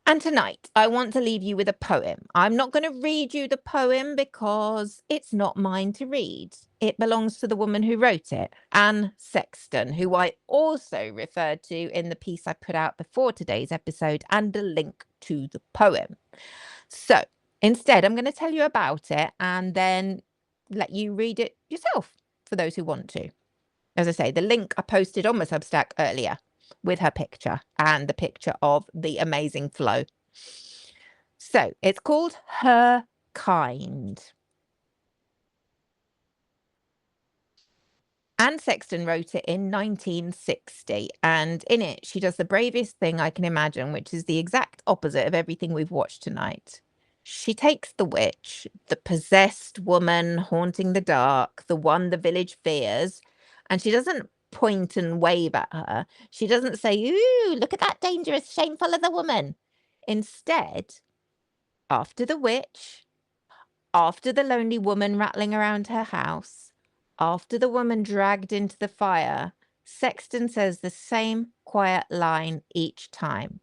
And tonight, I want to leave you with a poem. I'm not going to read you the poem because it's not mine to read. It belongs to the woman who wrote it, Anne Sexton, who I also referred to in the piece I put out before today's episode, and a link to the poem. So instead, I'm going to tell you about it and then let you read it yourself for those who want to. As I say, the link I posted on my Substack earlier with her picture and the picture of the amazing flow. So it's called Her Kind. Anne Sexton wrote it in 1960, and in it, she does the bravest thing I can imagine, which is the exact opposite of everything we've watched tonight. She takes the witch, the possessed woman haunting the dark, the one the village fears, and she doesn't point and wave at her. She doesn't say, "Ooh, look at that dangerous, shameful other woman." Instead, after the witch, after the lonely woman rattling around her house, after the woman dragged into the fire, Sexton says the same quiet line each time.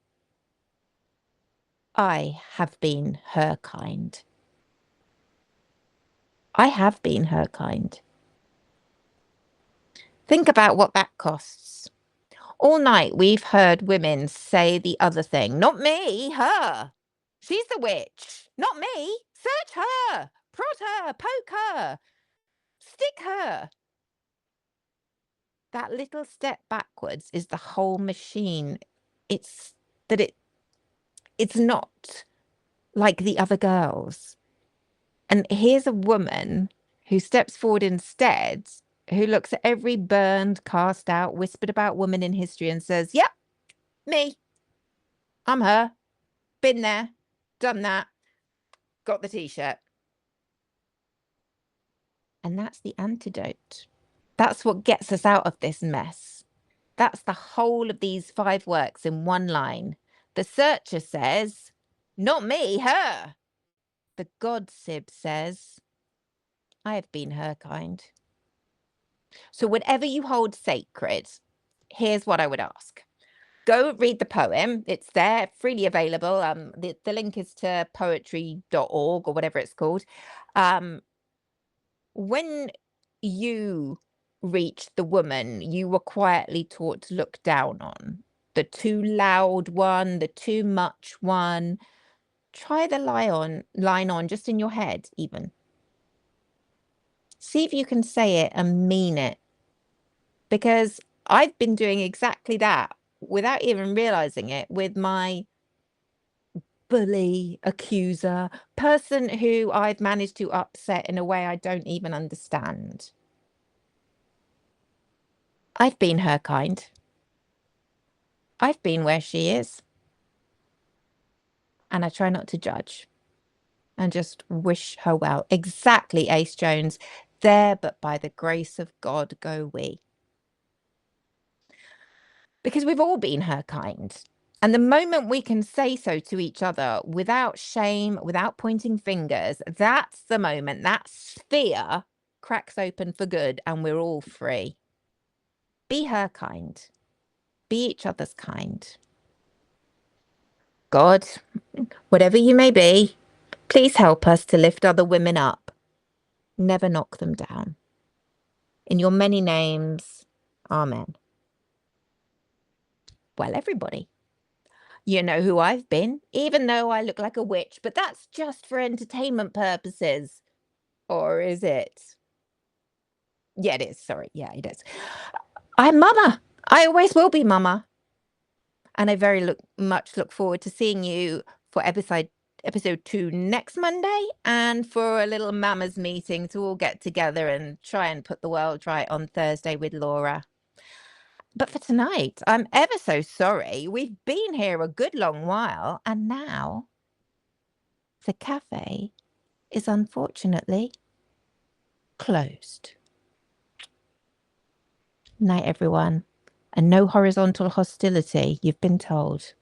I have been her kind. I have been her kind. Think about what that costs. All night we've heard women say the other thing. Not me, her. She's the witch. Not me. Search her. Prod her. Poke her. Stick her. That little step backwards is the whole machine. It's that it's not like the other girls. And here's a woman who steps forward instead, who looks at every burned, cast out, whispered about woman in history and says, "Yep, me. I'm her. Been there, done that, got the t-shirt." And that's the antidote. That's what gets us out of this mess. That's the whole of these 5 works in one line. The searcher says, "Not me, her." The God Sib says, "I have been her kind." So whatever you hold sacred, here's what I would ask. Go read the poem. It's there, freely available. The link is to poetry.org or whatever it's called. When you reached the woman you were quietly taught to look down on, the too loud one, the too much one, try the line on just in your head even. See if you can say it and mean it. Because I've been doing exactly that without even realizing it with my bully, accuser, person who I've managed to upset in a way I don't even understand. I've been her kind. I've been where she is. And I try not to judge and just wish her well. Exactly, Ace Jones. There, but by the grace of God go we. Because we've all been her kind. And the moment we can say so to each other without shame, without pointing fingers, that's the moment that sphere cracks open for good and we're all free. Be her kind. Be each other's kind. God, whatever you may be, please help us to lift other women up. Never knock them down. In your many names, amen. Well, everybody, you know who I've been, even though I look like a witch, but that's just for entertainment purposes. Or is it? Yeah, it is. Sorry. Yeah, it is. I'm Mama. I always will be Mama. And I very much look forward to seeing you for episode 2 next Monday, and for a little Mama's meeting to all get together and try and put the world right on Thursday with Laura. But for tonight, I'm ever so sorry. We've been here a good long while, and now the cafe is unfortunately closed. Night, everyone. And no horizontal hostility, you've been told.